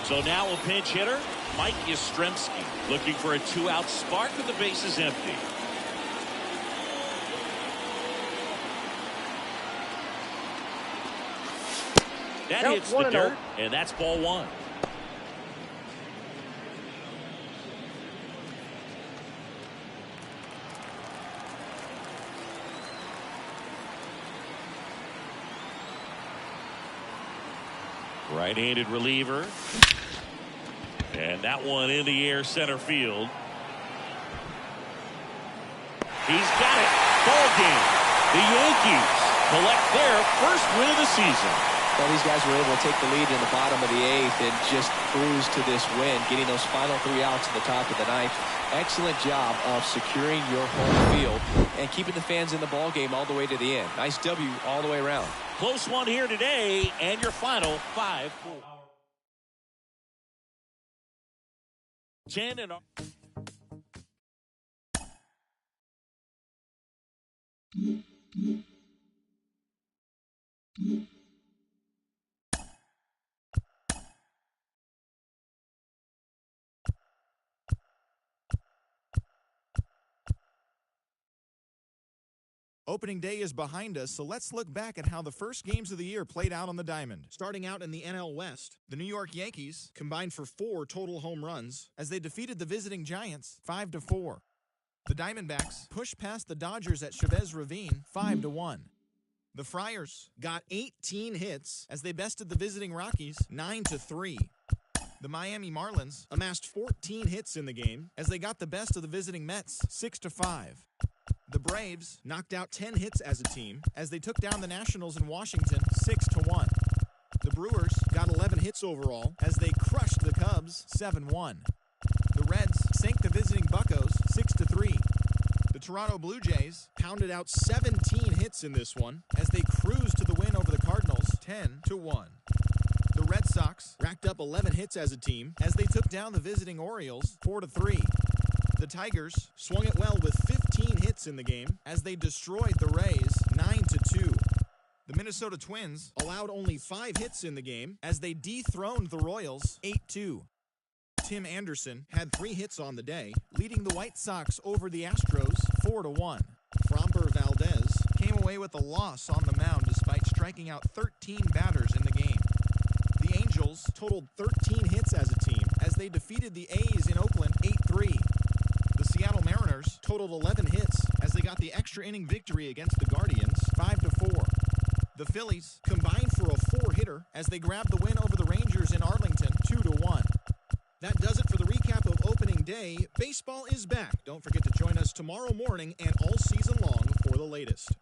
A: So now a pinch hitter, Mike Yastrzemski, looking for a 2-out spark with the bases empty. That hits the dirt, and that's ball one. Right-handed reliever. And that one in the air center field. He's got it. Ball game. The Yankees collect their first win of the season.
B: Well, these guys were able to take the lead in the bottom of the 8th and just cruise to this win, getting those final 3 outs at the top of the 9th. Excellent job of securing your home field and keeping the fans in the ball game all the way to the end. Nice W all the way around.
A: Close one here today, and your final 5-4. 10 and
D: Opening day is behind us, so let's look back at how the first games of the year played out on the diamond. Starting out in the NL West, the New York Yankees combined for 4 total home runs as they defeated the visiting Giants 5-4. The Diamondbacks pushed past the Dodgers at Chavez Ravine 5-1. The Friars got 18 hits as they bested the visiting Rockies 9-3. The Miami Marlins amassed 14 hits in the game as they got the best of the visiting Mets 6-5. The Braves knocked out 10 hits as a team as they took down the Nationals in Washington 6-1. The Brewers got 11 hits overall as they crushed the Cubs 7-1. The Reds sank the visiting Buccos 6-3. The Toronto Blue Jays pounded out 17 hits in this one as they cruised to the win over the Cardinals 10-1. The Red Sox racked up 11 hits as a team as they took down the visiting Orioles 4-3. The Tigers swung it well with 15 hits in the game as they destroyed the Rays 9-2. The Minnesota Twins allowed only 5 hits in the game as they dethroned the Royals 8-2. Tim Anderson had 3 hits on the day, leading the White Sox over the Astros 4-1. Framber Valdez came away with a loss on the mound despite striking out 13 batters in the game. The Angels totaled 13 hits as a team as they defeated the A's in Oakland 8-3. The Seattle Mariners totaled 11 hits as they got the extra inning victory against the Guardians 5-4. The Phillies combined for a 4-hitter as they grabbed the win over the Rangers in Arlington 2-1. That does it for the recap of opening day. Baseball is back. Don't forget to join us tomorrow morning and all season long for the latest.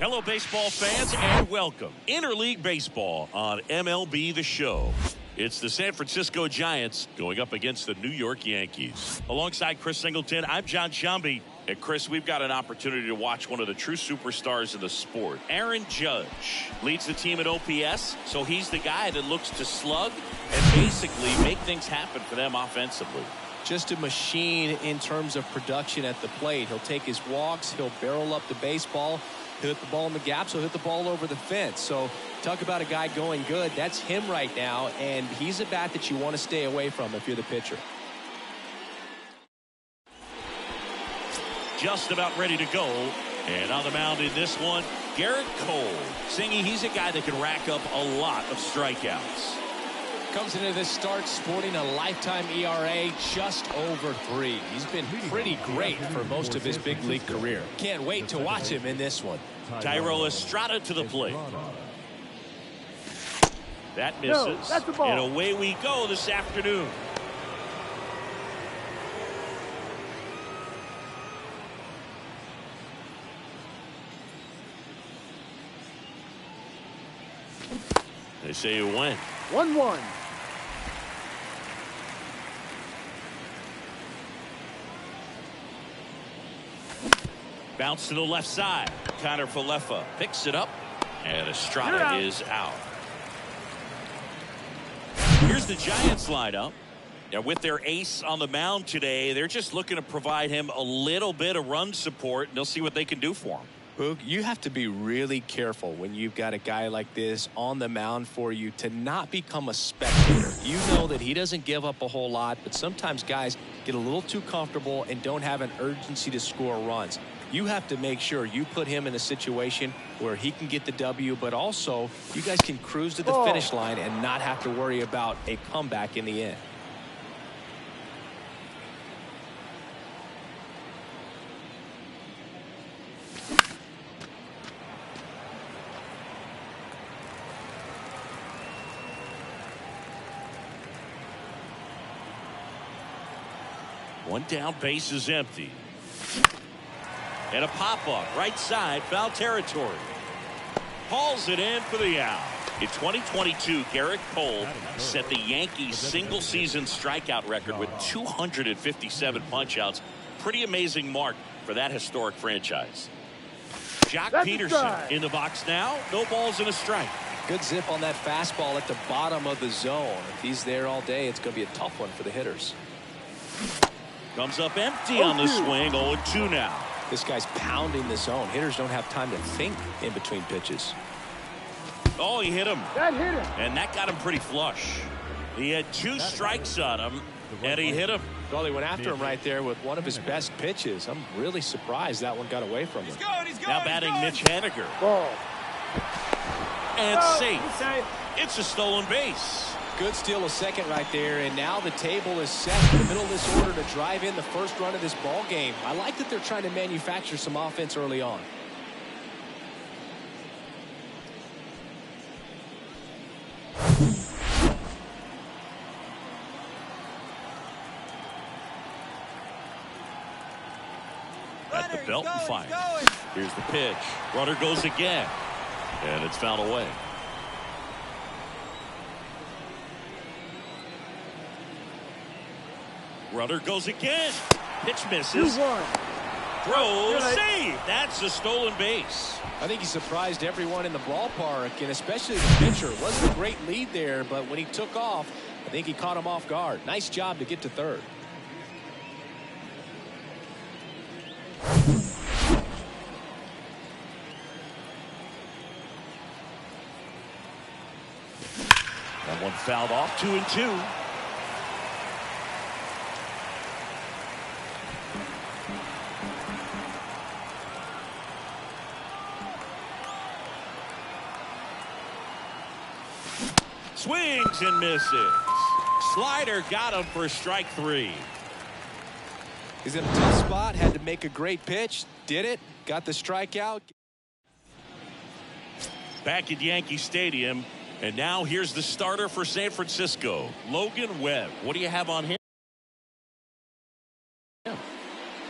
A: Hello, baseball fans, and welcome. Interleague Baseball on MLB The Show. It's the San Francisco Giants going up against the New York Yankees. Alongside Chris Singleton, I'm John Shambi. And Chris, we've got an opportunity to watch one of the true superstars in the sport. Aaron Judge leads the team at OPS, so he's the guy that looks to slug and basically make things happen for them offensively.
B: Just a machine in terms of production at the plate. He'll take his walks, he'll barrel up the baseball, he'll hit the ball in the gaps, he'll hit the ball over the fence. So talk about a guy going good. That's him right now, and he's a bat that you want to stay away from if you're the pitcher.
A: Just about ready to go. And on the mound in this one, Garrett Cole. Singy, he's a guy that can rack up a lot of strikeouts.
B: Comes into this start sporting a lifetime ERA just over 3. He's been pretty great for most of his big league career. Can't wait to watch him in this one.
A: Thairo Estrada to the plate. That misses. And away we go this afternoon. They say you win.
F: 1-1.
A: Bounce to the left side. Connor Falefa picks it up, and Estrada is out. Here's the Giants lineup. Now, with their ace on the mound today, they're just looking to provide him a little bit of run support, and they'll see what they can do for him.
B: Boog, you have to be really careful when you've got a guy like this on the mound for you to not become a spectator. You know that he doesn't give up a whole lot, but sometimes guys get a little too comfortable and don't have an urgency to score runs. You have to make sure you put him in a situation where he can get the W, but also you guys can cruise to the finish line and not have to worry about a comeback in the end.
A: One down, base is empty. And a pop-up, right side, foul territory. Hauls it in for the out. In 2022, Garrett Cole set the Yankees' single-season strikeout record with 257 punch-outs. Pretty amazing mark for that historic franchise. Jock Peterson in the box now. No balls and a strike.
B: Good zip on that fastball at the bottom of the zone. If he's there all day, it's going to be a tough one for the hitters.
A: Comes up empty on the swing. 0-2 now.
B: This guy's pounding the zone. Hitters don't have time to think in between pitches.
A: Oh, he hit him.
F: That hit him.
A: And that got him pretty flush. He had 2 strikes on him, and he hit him.
B: Well, he went after him right there with one of his best pitches. I'm really surprised that one got away from him.
A: Now batting Mitch Haniger.
F: Ball.
A: And safe. It's a stolen base.
B: Good steal of second right there, and now the table is set in the middle of this order to drive in the first run of this ball game. I like that they're trying to manufacture some offense early on.
A: At the belt and fire. Here's the pitch. Runner goes again, and it's fouled away. Runner goes again. Pitch misses.
F: 2-1.
A: Throw, save. That's a stolen base.
B: I think he surprised everyone in the ballpark, and especially the pitcher. Wasn't a great lead there, but when he took off, I think he caught him off guard. Nice job to get to third.
A: That one fouled off. 2-2. Swings and misses. Slider got him for strike 3.
B: He's in a tough spot, had to make a great pitch, did it, got the strikeout.
A: Back at Yankee Stadium, and now here's the starter for San Francisco, Logan Webb. What do you have on him?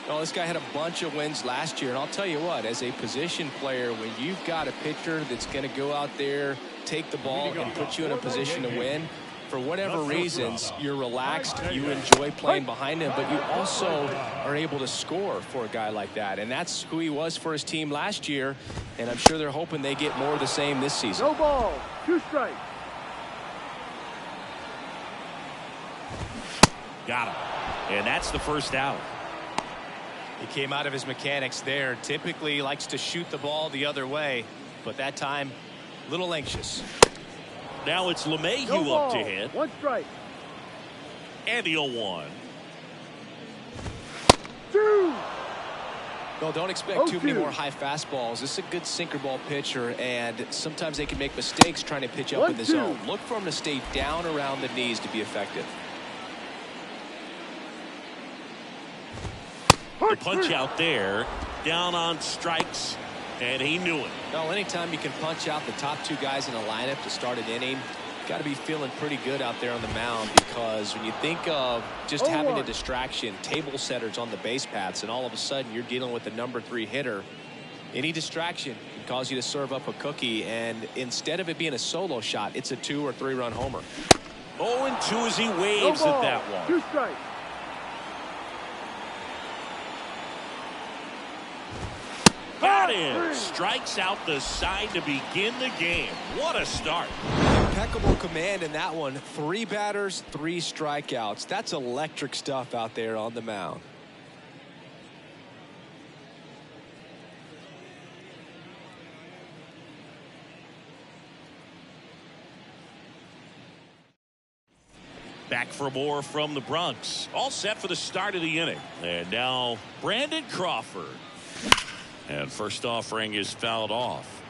B: Oh, Well, this guy had a bunch of wins last year, and I'll tell you what, as a position player, when you've got a pitcher that's going to go out there, take the ball, and put you in a position to win, for whatever reasons, you're relaxed, you enjoy playing behind him, but you also are able to score for a guy like that. And that's who he was for his team last year, and I'm sure they're hoping they get more of the same this season.
F: No ball, 2 strikes.
A: Got him. And that's the first out.
E: He came out of his mechanics there. Typically likes to shoot the ball the other way, but that time, a little anxious.
A: Now it's LeMahieu
F: No
A: up
F: ball,
A: to hit.
F: 1 strike.
A: And the 0-1.
F: 2.
B: No, don't expect too many more high fastballs. This is a good sinker ball pitcher, and sometimes they can make mistakes trying to pitch up in the zone. Look for him to stay down around the knees to be effective.
A: The punch out there, down on strikes, and he knew it.
B: No, anytime you can punch out the top 2 guys in a lineup to start an inning, got to be feeling pretty good out there on the mound, because when you think of just having a distraction, table setters on the base paths, and all of a sudden you're dealing with the number 3 hitter, any distraction can cause you to serve up a cookie, and instead of it being a solo shot, it's a 2 or 3 run homer.
A: 0-2 as he waves at that one.
F: 2 strikes.
A: Got him. Strikes out the side to begin the game. What a start.
B: Impeccable command in that one. 3 batters, 3 strikeouts. That's electric stuff out there on the mound.
A: Back for more from the Bronx. All set for the start of the inning. And now Brandon Crawford. And first offering is fouled off.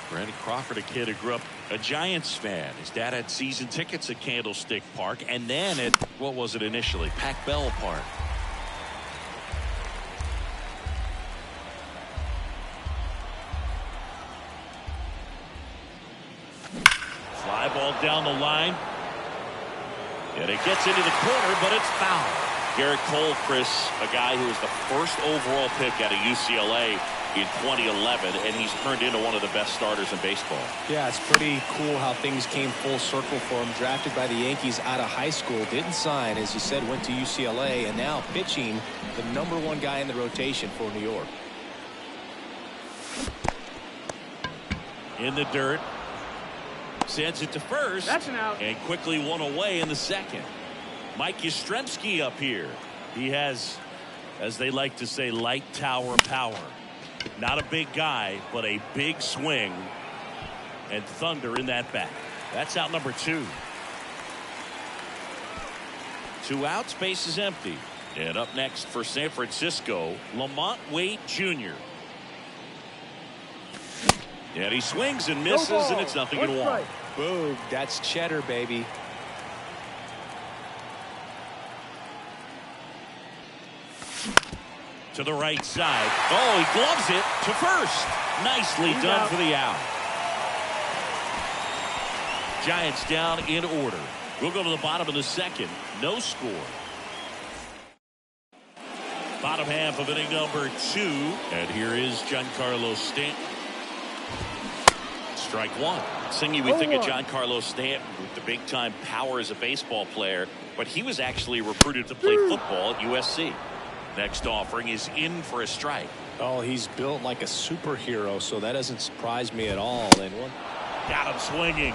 A: Brandon Crawford, a kid who grew up a Giants fan. His dad had season tickets at Candlestick Park, and then at, what was it initially, Pac Bell Park. Fly ball down the line. And it gets into the corner, but it's foul. Garrett Cole, Chris, a guy who was the first overall pick out of UCLA in 2011, and he's turned into one of the best starters in baseball.
B: Yeah, it's pretty cool how things came full circle for him. Drafted by the Yankees out of high school, didn't sign, as you said, went to UCLA, and now pitching the #1 guy in the rotation for New York.
A: In the dirt. Sends it to first.
F: That's an out.
A: And quickly one away in the second. Mike Yastrzemski up here. He has, as they like to say, light tower power. Not a big guy, but a big swing and thunder in that bat. That's out number 2. 2 outs, base is empty. And up next for San Francisco, Lamont Wade Jr. And he swings and misses, and it's 0-1.
B: Boom, that's cheddar, baby.
A: To the right side. Oh, he gloves it to first. Nicely done for the out. Giants down in order. We'll go to the bottom of the second. No score. Bottom half of inning number 2. And here is Giancarlo Stanton. Strike 1. Singy, we think of Giancarlo Stanton with the big-time power as a baseball player, but he was actually recruited to play football at USC. Next offering is in for a strike.
B: Oh, he's built like a superhero, so that doesn't surprise me at all. And one
A: got him swinging.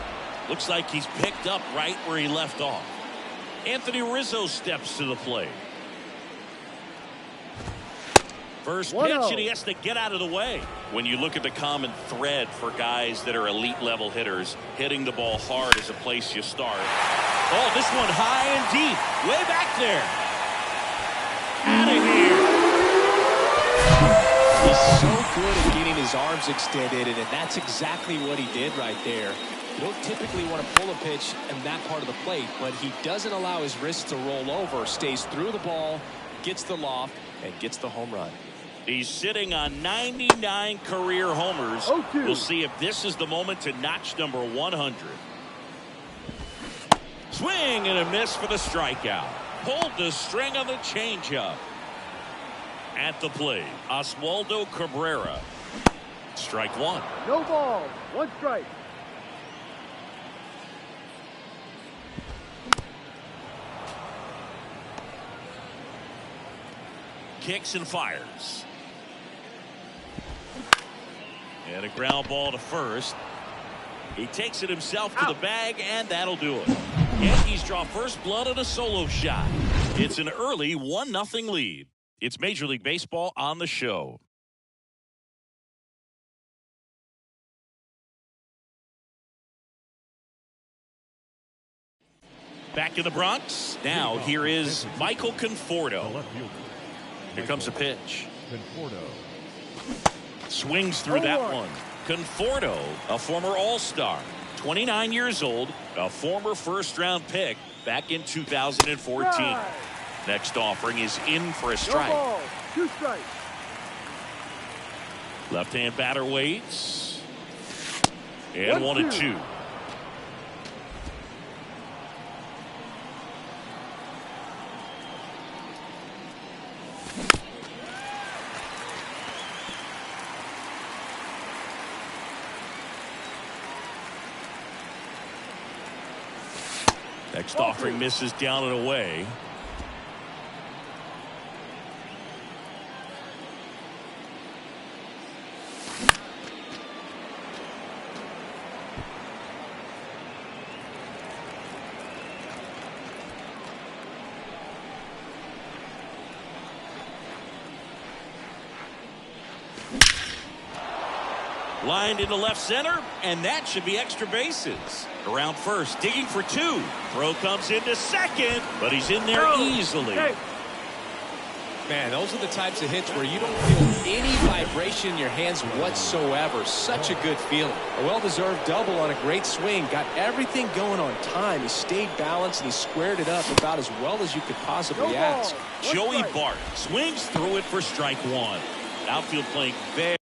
A: Looks like he's picked up right where he left off. Anthony Rizzo steps to the plate. First pitch, and he has to get out of the way. When you look at the common thread for guys that are elite level hitters, hitting the ball hard is a place you start. Oh, this one high and deep, way back there. Out of here.
B: He's so good at getting his arms extended, and that's exactly what he did right there. You don't typically want to pull a pitch in that part of the plate, but he doesn't allow his wrists to roll over, stays through the ball, gets the loft, and gets the home run.
A: He's sitting on 99 career homers. We'll see if this is the moment to notch number 100. Swing and a miss for the strikeout. Pulled the string on the changeup. At the plate, Oswaldo Cabrera. Strike one.
F: No ball. One strike.
A: Kicks and fires. And a ground ball to first. He takes it himself to the bag, and that'll do it. Yankees draw first blood on a solo shot. It's an early 1-0 lead. It's Major League Baseball on the show. Back in the Bronx. Now here is Michael Conforto. Here comes a pitch.
C: Conforto.
A: Swings through that one. Conforto, a former All-Star, 29 years old, a former first-round pick back in 2014. Next offering is in for a strike.
F: No ball. Two strikes.
A: Left-hand batter waits. And 1-2. Next offering misses down and away. Lined into left center, and that should be extra bases. Around first, digging for two. Throw comes into second, but he's in there easily.
B: Man, those are the types of hits where you don't feel any vibration in your hands whatsoever. Such a good feeling. A well-deserved double on a great swing. Got everything going on time. He stayed balanced, and he squared it up about as well as you could possibly ask.
A: Joey Bart swings through it for strike one. Outfield playing very.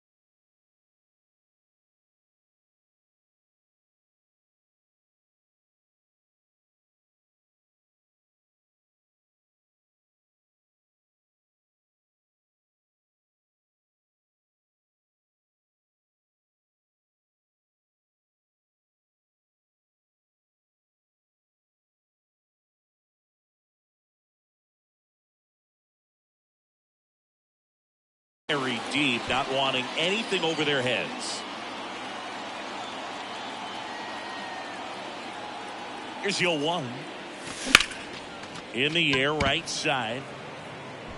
A: Very deep, not wanting anything over their heads. Here's 0-1. In the air, right side.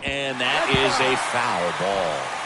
A: And that is a foul ball.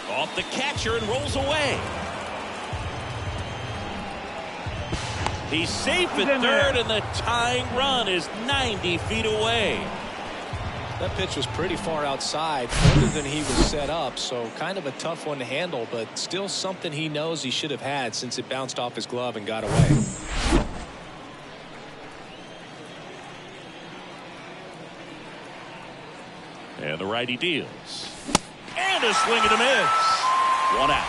A: Off the catcher and rolls away. He's safe at third, and the tying run is 90 feet away.
B: That pitch was pretty far outside, further than he was set up, so kind of a tough one to handle, but still something he knows he should have had since it bounced off his glove and got away.
A: And the righty deals. And a swing and a miss. One out.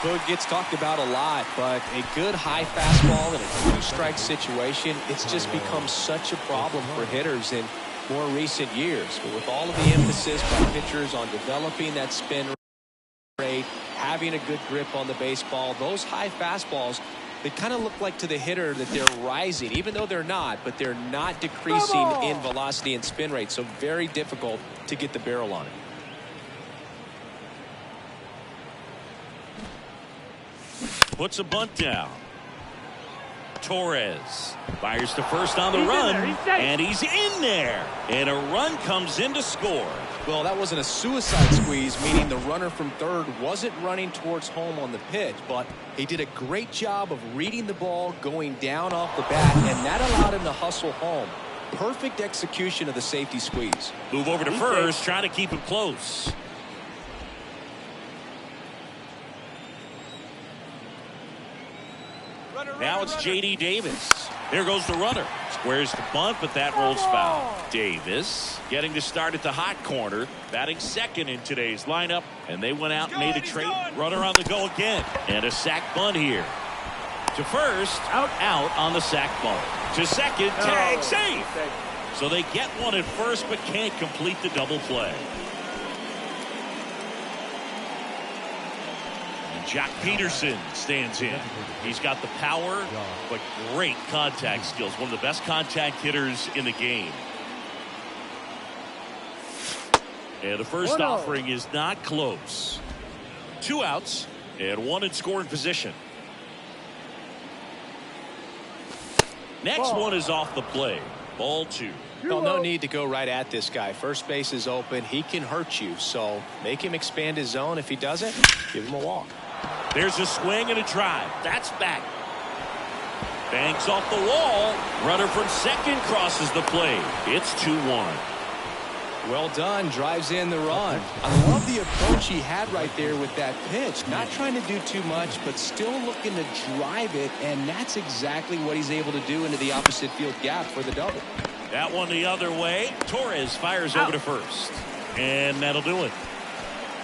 B: Boog gets talked about a lot, but a good high fastball in a two-strike situation, it's just become such a problem for hitters in more recent years. But with all of the emphasis by pitchers on developing that spin rate, having a good grip on the baseball, those high fastballs, they kind of look like to the hitter that they're rising, even though they're not, but they're not decreasing in velocity and spin rate, so very difficult to get the barrel on it.
A: Puts a bunt down. Torres fires to first on the run, and he's in there. And a run comes in to score.
B: Well, that wasn't a suicide squeeze, meaning the runner from third wasn't running towards home on the pitch, but he did a great job of reading the ball, going down off the bat, and that allowed him to hustle home. Perfect execution of the safety squeeze.
A: Move over to first, trying to keep him close. Now it's J.D. Davis. Here goes the runner. Squares the bunt, but that rolls foul. Davis getting to start at the hot corner, batting second in today's lineup, and they went out and made a trade. Runner on the go again, and a sac bunt here. To first, out on the sac bunt. To second, tag, safe. So they get one at first, but can't complete the double play. Jack Peterson stands in. He's got the power, but great contact skills. One of the best contact hitters in the game. And the first offering is not close. 2 outs and 1 in scoring position. Next one is off the play. Ball 2.
B: Well, no need to go right at this guy. First base is open. He can hurt you, so make him expand his zone. If he doesn't, give him a walk.
A: There's a swing and a drive. That's back. Bangs off the wall. Runner from second crosses the plate. It's 2-1.
B: Well done. Drives in the run. I love the approach he had right there with that pitch. Not trying to do too much, but still looking to drive it, and that's exactly what he's able to do into the opposite field gap for the double.
A: That one the other way. Torres fires over to first. And that'll do it.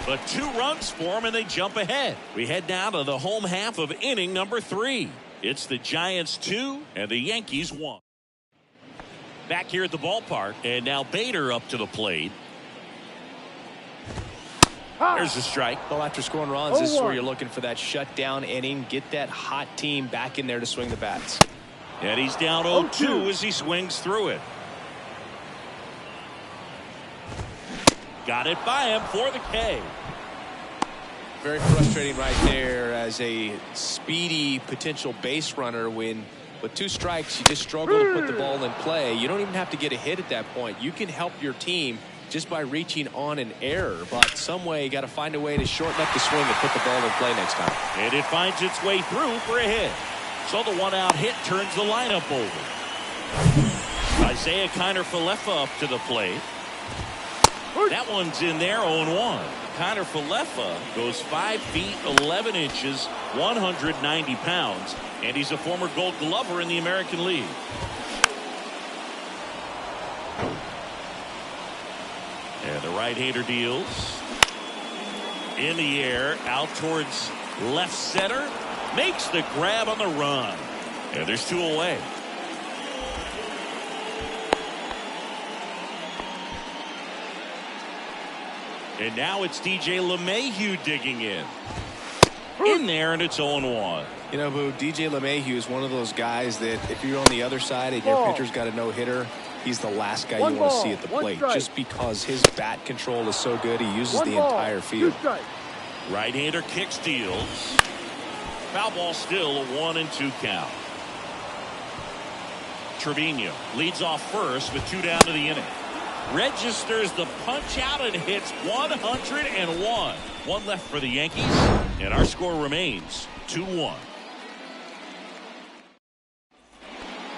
A: But 2 runs for him, and they jump ahead. We head now to the home half of inning number 3. It's the Giants 2 and the Yankees 1. Back here at the ballpark, and now Bader up to the plate. There's a strike.
B: Well, after scoring runs, this is where you're looking for that shutdown inning. Get that hot team back in there to swing the bats.
A: And he's down 0-2 as he swings through it. Got it by him for the K.
B: Very frustrating right there as a speedy potential base runner when with 2 strikes you just struggle to put the ball in play. You don't even have to get a hit at that point. You can help your team just by reaching on an error, but some way you got to find a way to shorten up the swing and put the ball in play next time.
A: And it finds its way through for a hit. So the 1-out hit turns the lineup over. Isaiah Kiner-Falefa up to the plate. That one's in there, 0-1. Kiner-Falefa goes 5 feet 11 inches, 190 pounds, and he's a former Gold Glover in the American League. And the right-hander deals. In the air, out towards left center. Makes the grab on the run. And there's 2 away. And now it's DJ LeMahieu digging in. In there, and it's 0-1.
B: You know, Boo, DJ LeMahieu is one of those guys that if you're on the other side and your pitcher's got a no-hitter, he's the last guy you want to see at the plate. Just because his bat control is so good, he uses the entire field.
A: Right-hander kicks, deals. Foul ball still, a 1-2 count. Trevino leads off first with 2 down to the inning. Registers the punch out and hits 101. 1 left for the Yankees, and our score remains 2-1.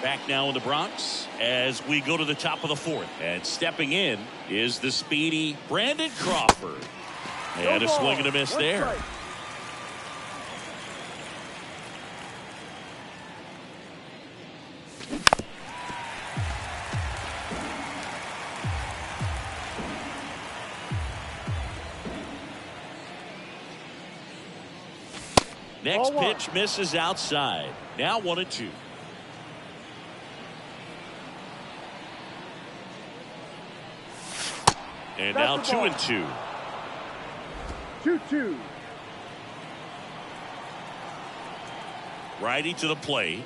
A: Back now in the Bronx as we go to the top of the 4th, and stepping in is the speedy Brandon Crawford. And a swing and a miss there. Next
F: Ball
A: pitch misses outside. Now 1-2. And now 2-2.
F: 2-2.
A: Righty to the plate.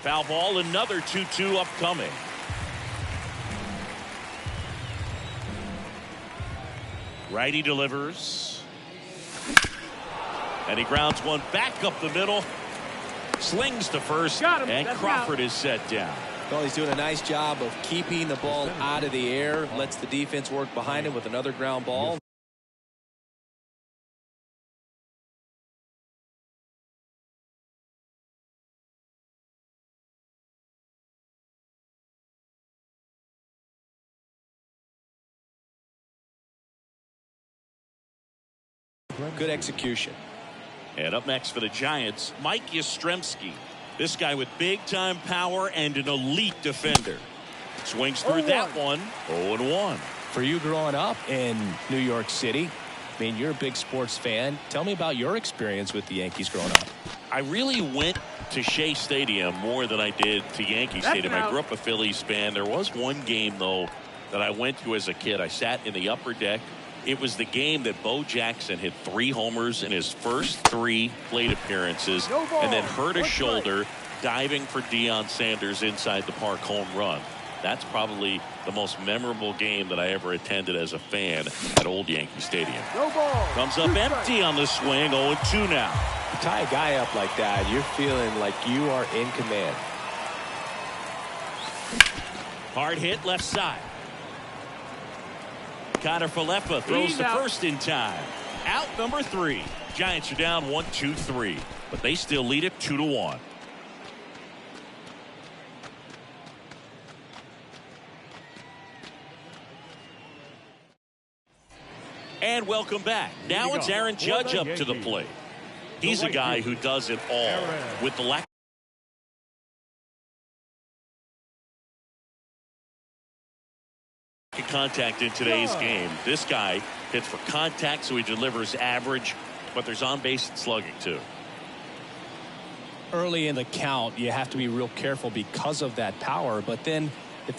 A: Foul ball, another 2-2 upcoming. Righty delivers. And he grounds one back up the middle. Slings to first.
F: Got him.
A: And
F: That's
A: Crawford
F: out.
A: is set down.
B: Well, he's doing a nice job of keeping the ball out of the air. Lets the defense work behind him with another ground ball. Good execution.
A: And up next for the Giants, Mike Yastrzemski. This guy with big-time power and an elite defender. Swings through that one. 0-1.
E: For you growing up in New York City, I mean, you're a big sports fan. Tell me about your experience with the Yankees growing up.
A: I really went to Shea Stadium more than I did to Yankee Stadium. I grew up a Phillies fan. There was one game, though, that I went to as a kid. I sat in the upper deck. It was the game that Bo Jackson hit 3 homers in his first 3 plate appearances and then hurt his shoulder diving for Deion Sanders inside the park home run. That's probably the most memorable game that I ever attended as a fan at Old Yankee Stadium.
F: No ball.
A: Comes up empty on the swing. 0-2 now.
B: You tie a guy up like that, you're feeling like you are in command.
A: Hard hit left side. Connor Falefa throws the first in time. Out number 3. Giants are down 1-2-3, but they still lead it 2-1. And welcome back. Now it's Aaron Judge up to the plate. He's a guy who does it all with the lack of contact in today's game. This guy hits for contact, so he delivers average, but there's on-base slugging too.
E: Early in the count, you have to be real careful because of that power, but then if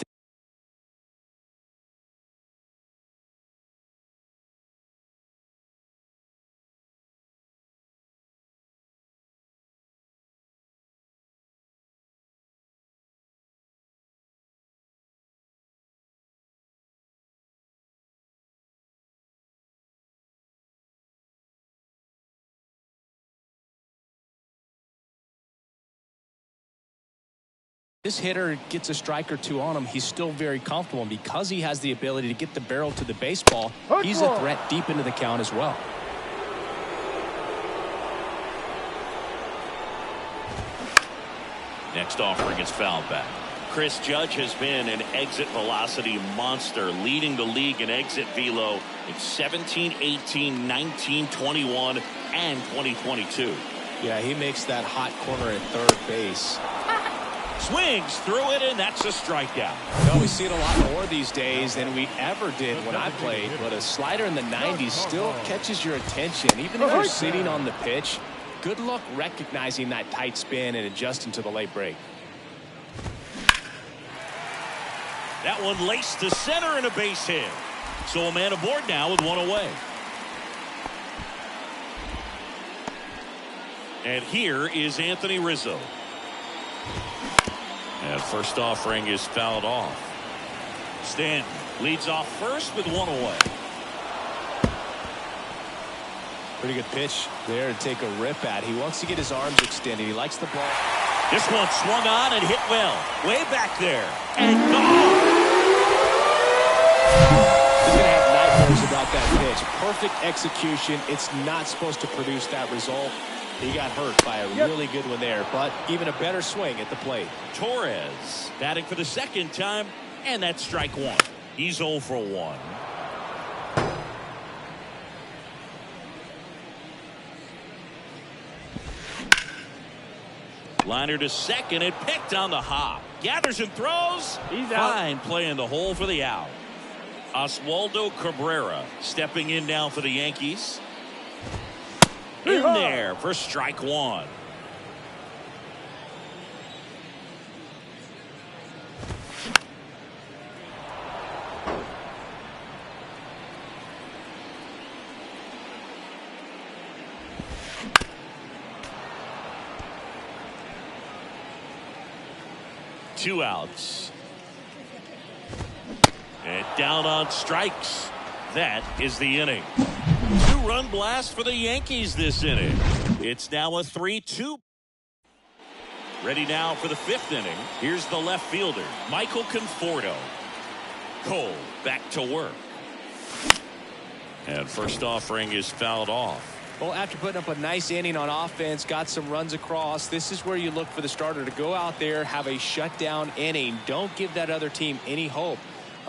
E: this hitter gets a strike or 2 on him, he's still very comfortable. And because he has the ability to get the barrel to the baseball, he's a threat deep into the count as well.
A: Next offering is fouled back. Chris Judge has been an exit velocity monster, leading the league in exit velo in 17, 18, 19, 21, and 2022.
B: Yeah, he makes that hot corner at third base.
A: Swings through it, and that's a strikeout.
E: Well, we see it a lot more these days than we ever did when I played, but a slider in the 90s still catches your attention. Even if you're sitting on the pitch, good luck recognizing that tight spin and adjusting to the late break.
A: That one laced to center and a base hit. So a man aboard now with 1 away. And here is Anthony Rizzo. And first offering is fouled off. Stanton leads off first with 1 away.
B: Pretty good pitch there to take a rip at. He wants to get his arms extended. He likes the ball.
A: This one swung on and hit well. Way back there. And gone.
B: He's going to have nightmares about that pitch. Perfect execution. It's not supposed to produce that result. He got hurt by a really good one there, but even a better swing at the plate.
A: Torres batting for the second time, and that's strike 1. He's 0 for 1. Liner to second and picked on the hop. Gathers and throws.
F: He's out.
A: Fine play in the hole for the out. Oswaldo Cabrera stepping in now for the Yankees. in there for strike one. Two outs. And down on strikes. That is the inning. Two-run blast for the Yankees this inning. It's now a 3-2. Ready now for the fifth inning. Here's the left fielder, Michael Conforto. Cole back to work. And first offering is fouled off.
B: Well, after putting up a nice inning on offense, got some runs across, this is where you look for the starter to go out there, have a shutdown inning. Don't give that other team any hope.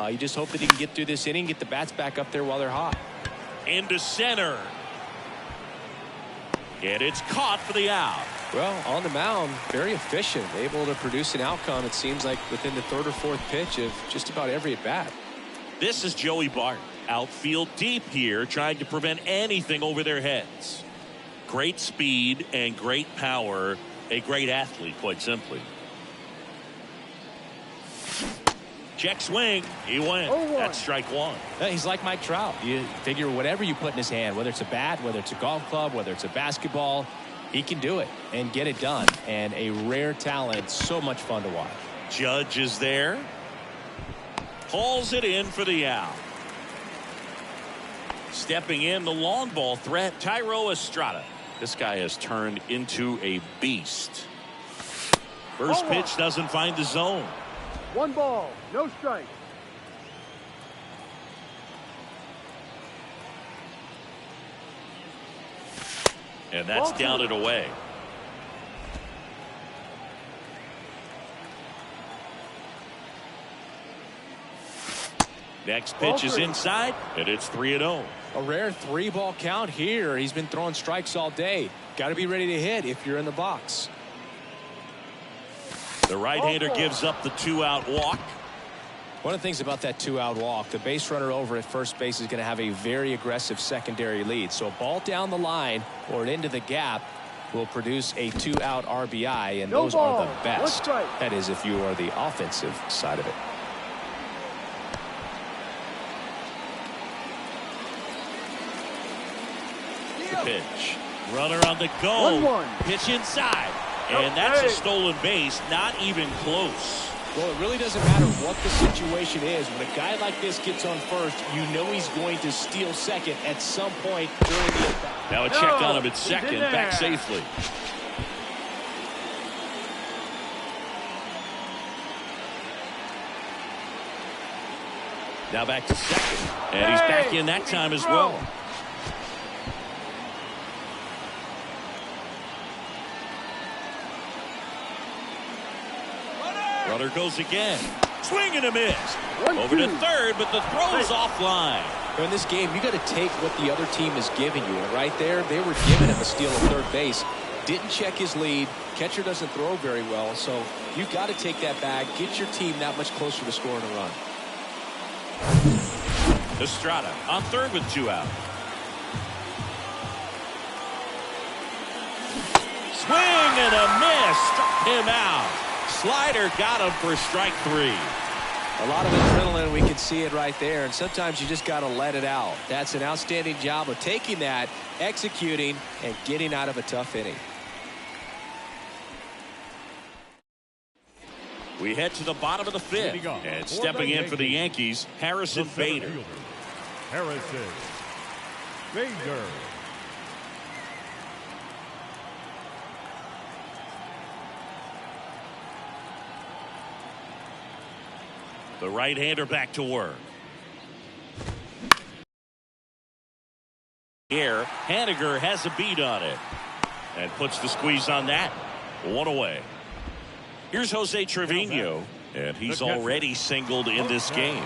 B: You just hope that he can get through this inning, get the bats back up there while they're hot.
A: Into center. And it's caught for the out.
B: Well, on the mound, very efficient, able to produce an outcome, it seems like, within the third or fourth pitch of just about every at-bat.
A: This is Joey Bart. Outfield deep here, trying to prevent anything over their heads. Great speed and great power. A great athlete, quite simply. Check swing. He went. That's strike one.
B: He's like Mike Trout. You figure whatever you put in his hand, whether it's a bat, whether it's a golf club, whether it's a basketball, he can do it and get it done. And a rare talent, so much fun to watch.
A: Judge is there. Hauls it in for the out. Stepping in, the long ball threat, Thairo Estrada. This guy has turned into a beast. First pitch doesn't find the zone.
F: 1 ball, no strike.
A: And that's down and away. Next pitch is inside, and it's 3-0.
B: A rare 3-ball count here. He's been throwing strikes all day. Got to be ready to hit if you're in the box.
A: The right-hander gives up the 2-out walk.
B: One of the things about that 2-out walk, the base runner over at first base is going to have a very aggressive secondary lead. So a ball down the line or into the gap will produce a 2-out RBI, and those are the best. That is, if you are the offensive side of it.
A: The pitch. Runner on the go.
F: 1-1.
A: Pitch inside. And that's a stolen base, not even close.
B: Well, it really doesn't matter what the situation is. When a guy like this gets on first, you know he's going to steal second at some point during the at-bat.
A: Now a check on him at second, back safely. Now back to second. And he's back in that time as well. Runner goes again. Swing and a miss. Over to third, but the throw is offline.
B: In this game, you got to take what the other team is giving you. And right there, they were giving him a steal at third base. Didn't check his lead. Catcher doesn't throw very well. So you've got to take that bag. Get your team that much closer to scoring a run.
A: Estrada on third with 2 out. Swing and a miss. Struck him out. Slider got him for strike 3.
B: A lot of adrenaline, we can see it right there, and sometimes you just got to let it out. That's an outstanding job of taking that, executing, and getting out of a tough inning.
A: We head to the bottom of the fifth, and stepping in for the Yankees, Harrison Bader.
C: Harrison Bader.
A: The right-hander back to work. Here, Haniger has a beat on it and puts the squeeze on that. 1 away. Here's Jose Trevino, and he's already singled in this game.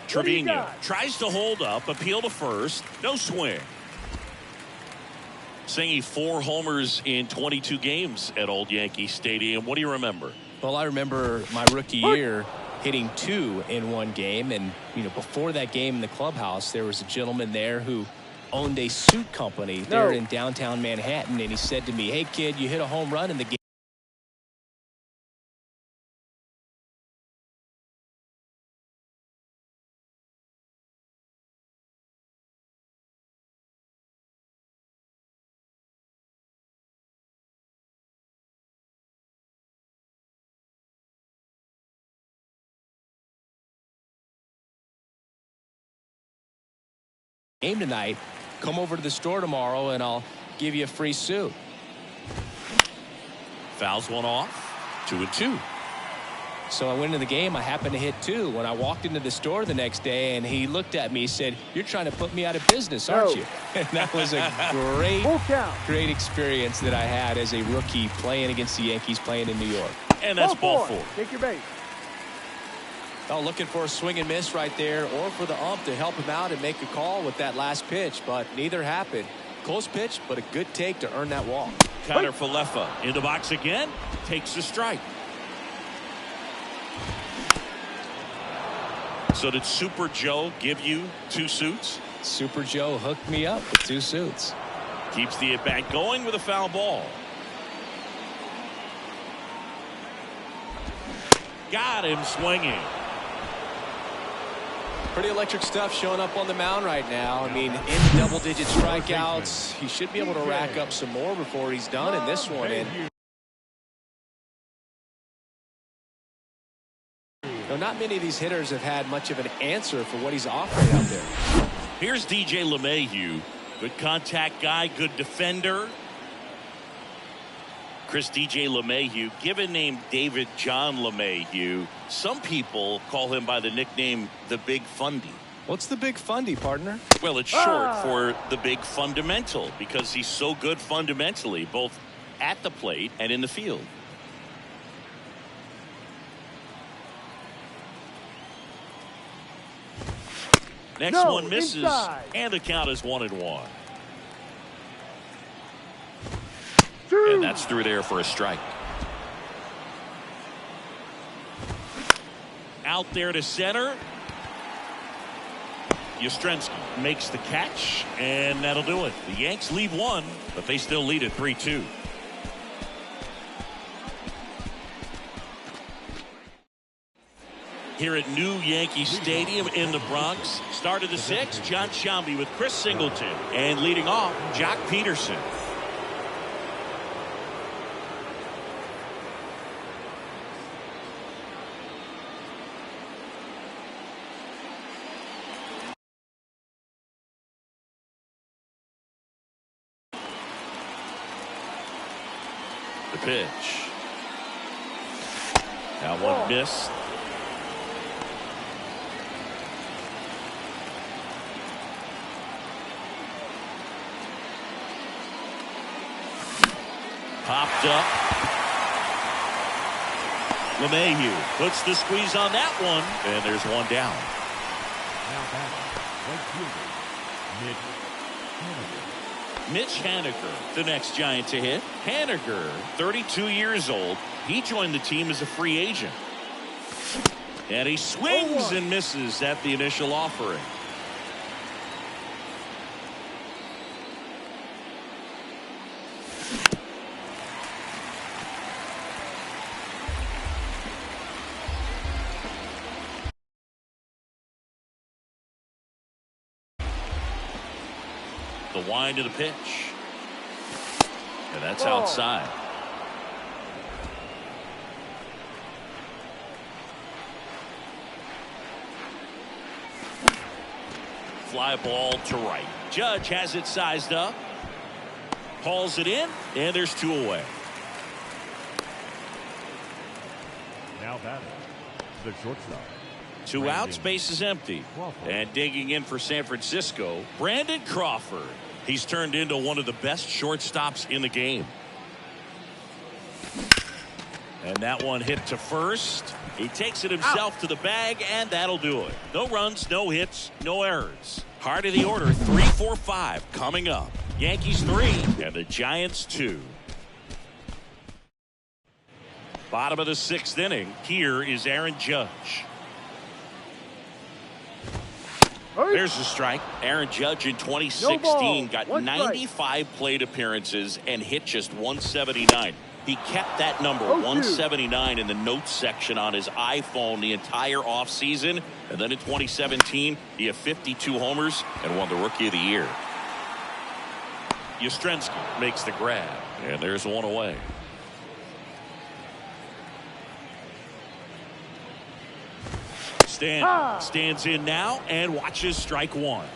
A: Trevino tries to hold up, appeal to first, no swing. Singing 4 homers in 22 games at Old Yankee Stadium. What do you remember?
E: Well, I remember my rookie year hitting 2 in one game. And, before that game in the clubhouse, there was a gentleman there who owned a suit company there in downtown Manhattan. And he said to me, "Hey, kid, you hit a home run in the game." Game tonight, come over to the store tomorrow and I'll give you a free suit.
A: Fouls one off. 2-2.
E: So I went into the game. I happened to hit 2. When I walked into the store the next day, and he looked at me, he said, "You're trying to put me out of business, aren't you?" And that was a great experience that I had as a rookie playing against the Yankees, playing in New York.
A: And that's ball 4.
F: Take your base.
B: Oh, looking for a swing and miss right there, or for the ump to help him out and make a call with that last pitch, but neither happened. Close pitch, but a good take to earn that walk.
A: Connor Falefa in the box again, takes the strike. So did Super Joe give you 2 suits?
E: Super Joe hooked me up with 2 suits.
A: Keeps the at-bat going with a foul ball. Got him swinging.
B: Pretty electric stuff showing up on the mound right now. I mean, in double-digit strikeouts, he should be able to rack up some more before he's done in this one. And not many of these hitters have had much of an answer for what he's offering out there.
A: Here's DJ LeMahieu. Good contact guy, good defender. Chris, DJ LeMahieu, given name David John LeMahieu. Some people call him by the nickname the Big Fundy.
B: What's the Big Fundy, partner?
A: Well, it's short for the Big Fundamental because he's so good fundamentally, both at the plate and in the field. Next one misses,
F: inside.
A: And the count is 1-1.
F: 2.
A: And that's through there for a strike. Out there to center. Yastrzemski makes the catch, and that'll do it. The Yanks leave 1, but they still lead at 3-2. Here at New Yankee Stadium in the Bronx. Start of the 6th, John Sciambi with Chris Singleton. And leading off, Jock Peterson. The pitch. That one missed. Popped up. LeMahieu puts the squeeze on that one, and there's one down.
C: Now batting, right fielder,
A: Mitch Haniger, the next Giant to hit. Haniger, 32 years old. He joined the team as a free agent. And he swings and misses at the initial offering. The wind of the pitch. And that's outside. Fly ball to right. Judge has it sized up. Hauls it in, and there's 2 away.
C: now batting, the shortstop.
A: 2 outs, base is empty. And digging in for San Francisco, Brandon Crawford. He's turned into one of the best shortstops in the game. And that one hit to first. He takes it himself to the bag, and that'll do it. No runs, no hits, no errors. Heart of the order, 3, 4, 5 coming up. Yankees 3 and the Giants 2. Bottom of the 6th inning. Here is Aaron Judge. There's a strike. Aaron Judge in 2016 got 95 plate appearances and hit just 179. He kept that number 179 in the notes section on his iPhone the entire offseason. And then in 2017, he had 52 homers and won the Rookie of the Year. Yastrzemski makes the grab, and there's one away. Stands in now and watches strike one.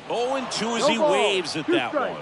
A: Oh, and 2 as he waves at that one.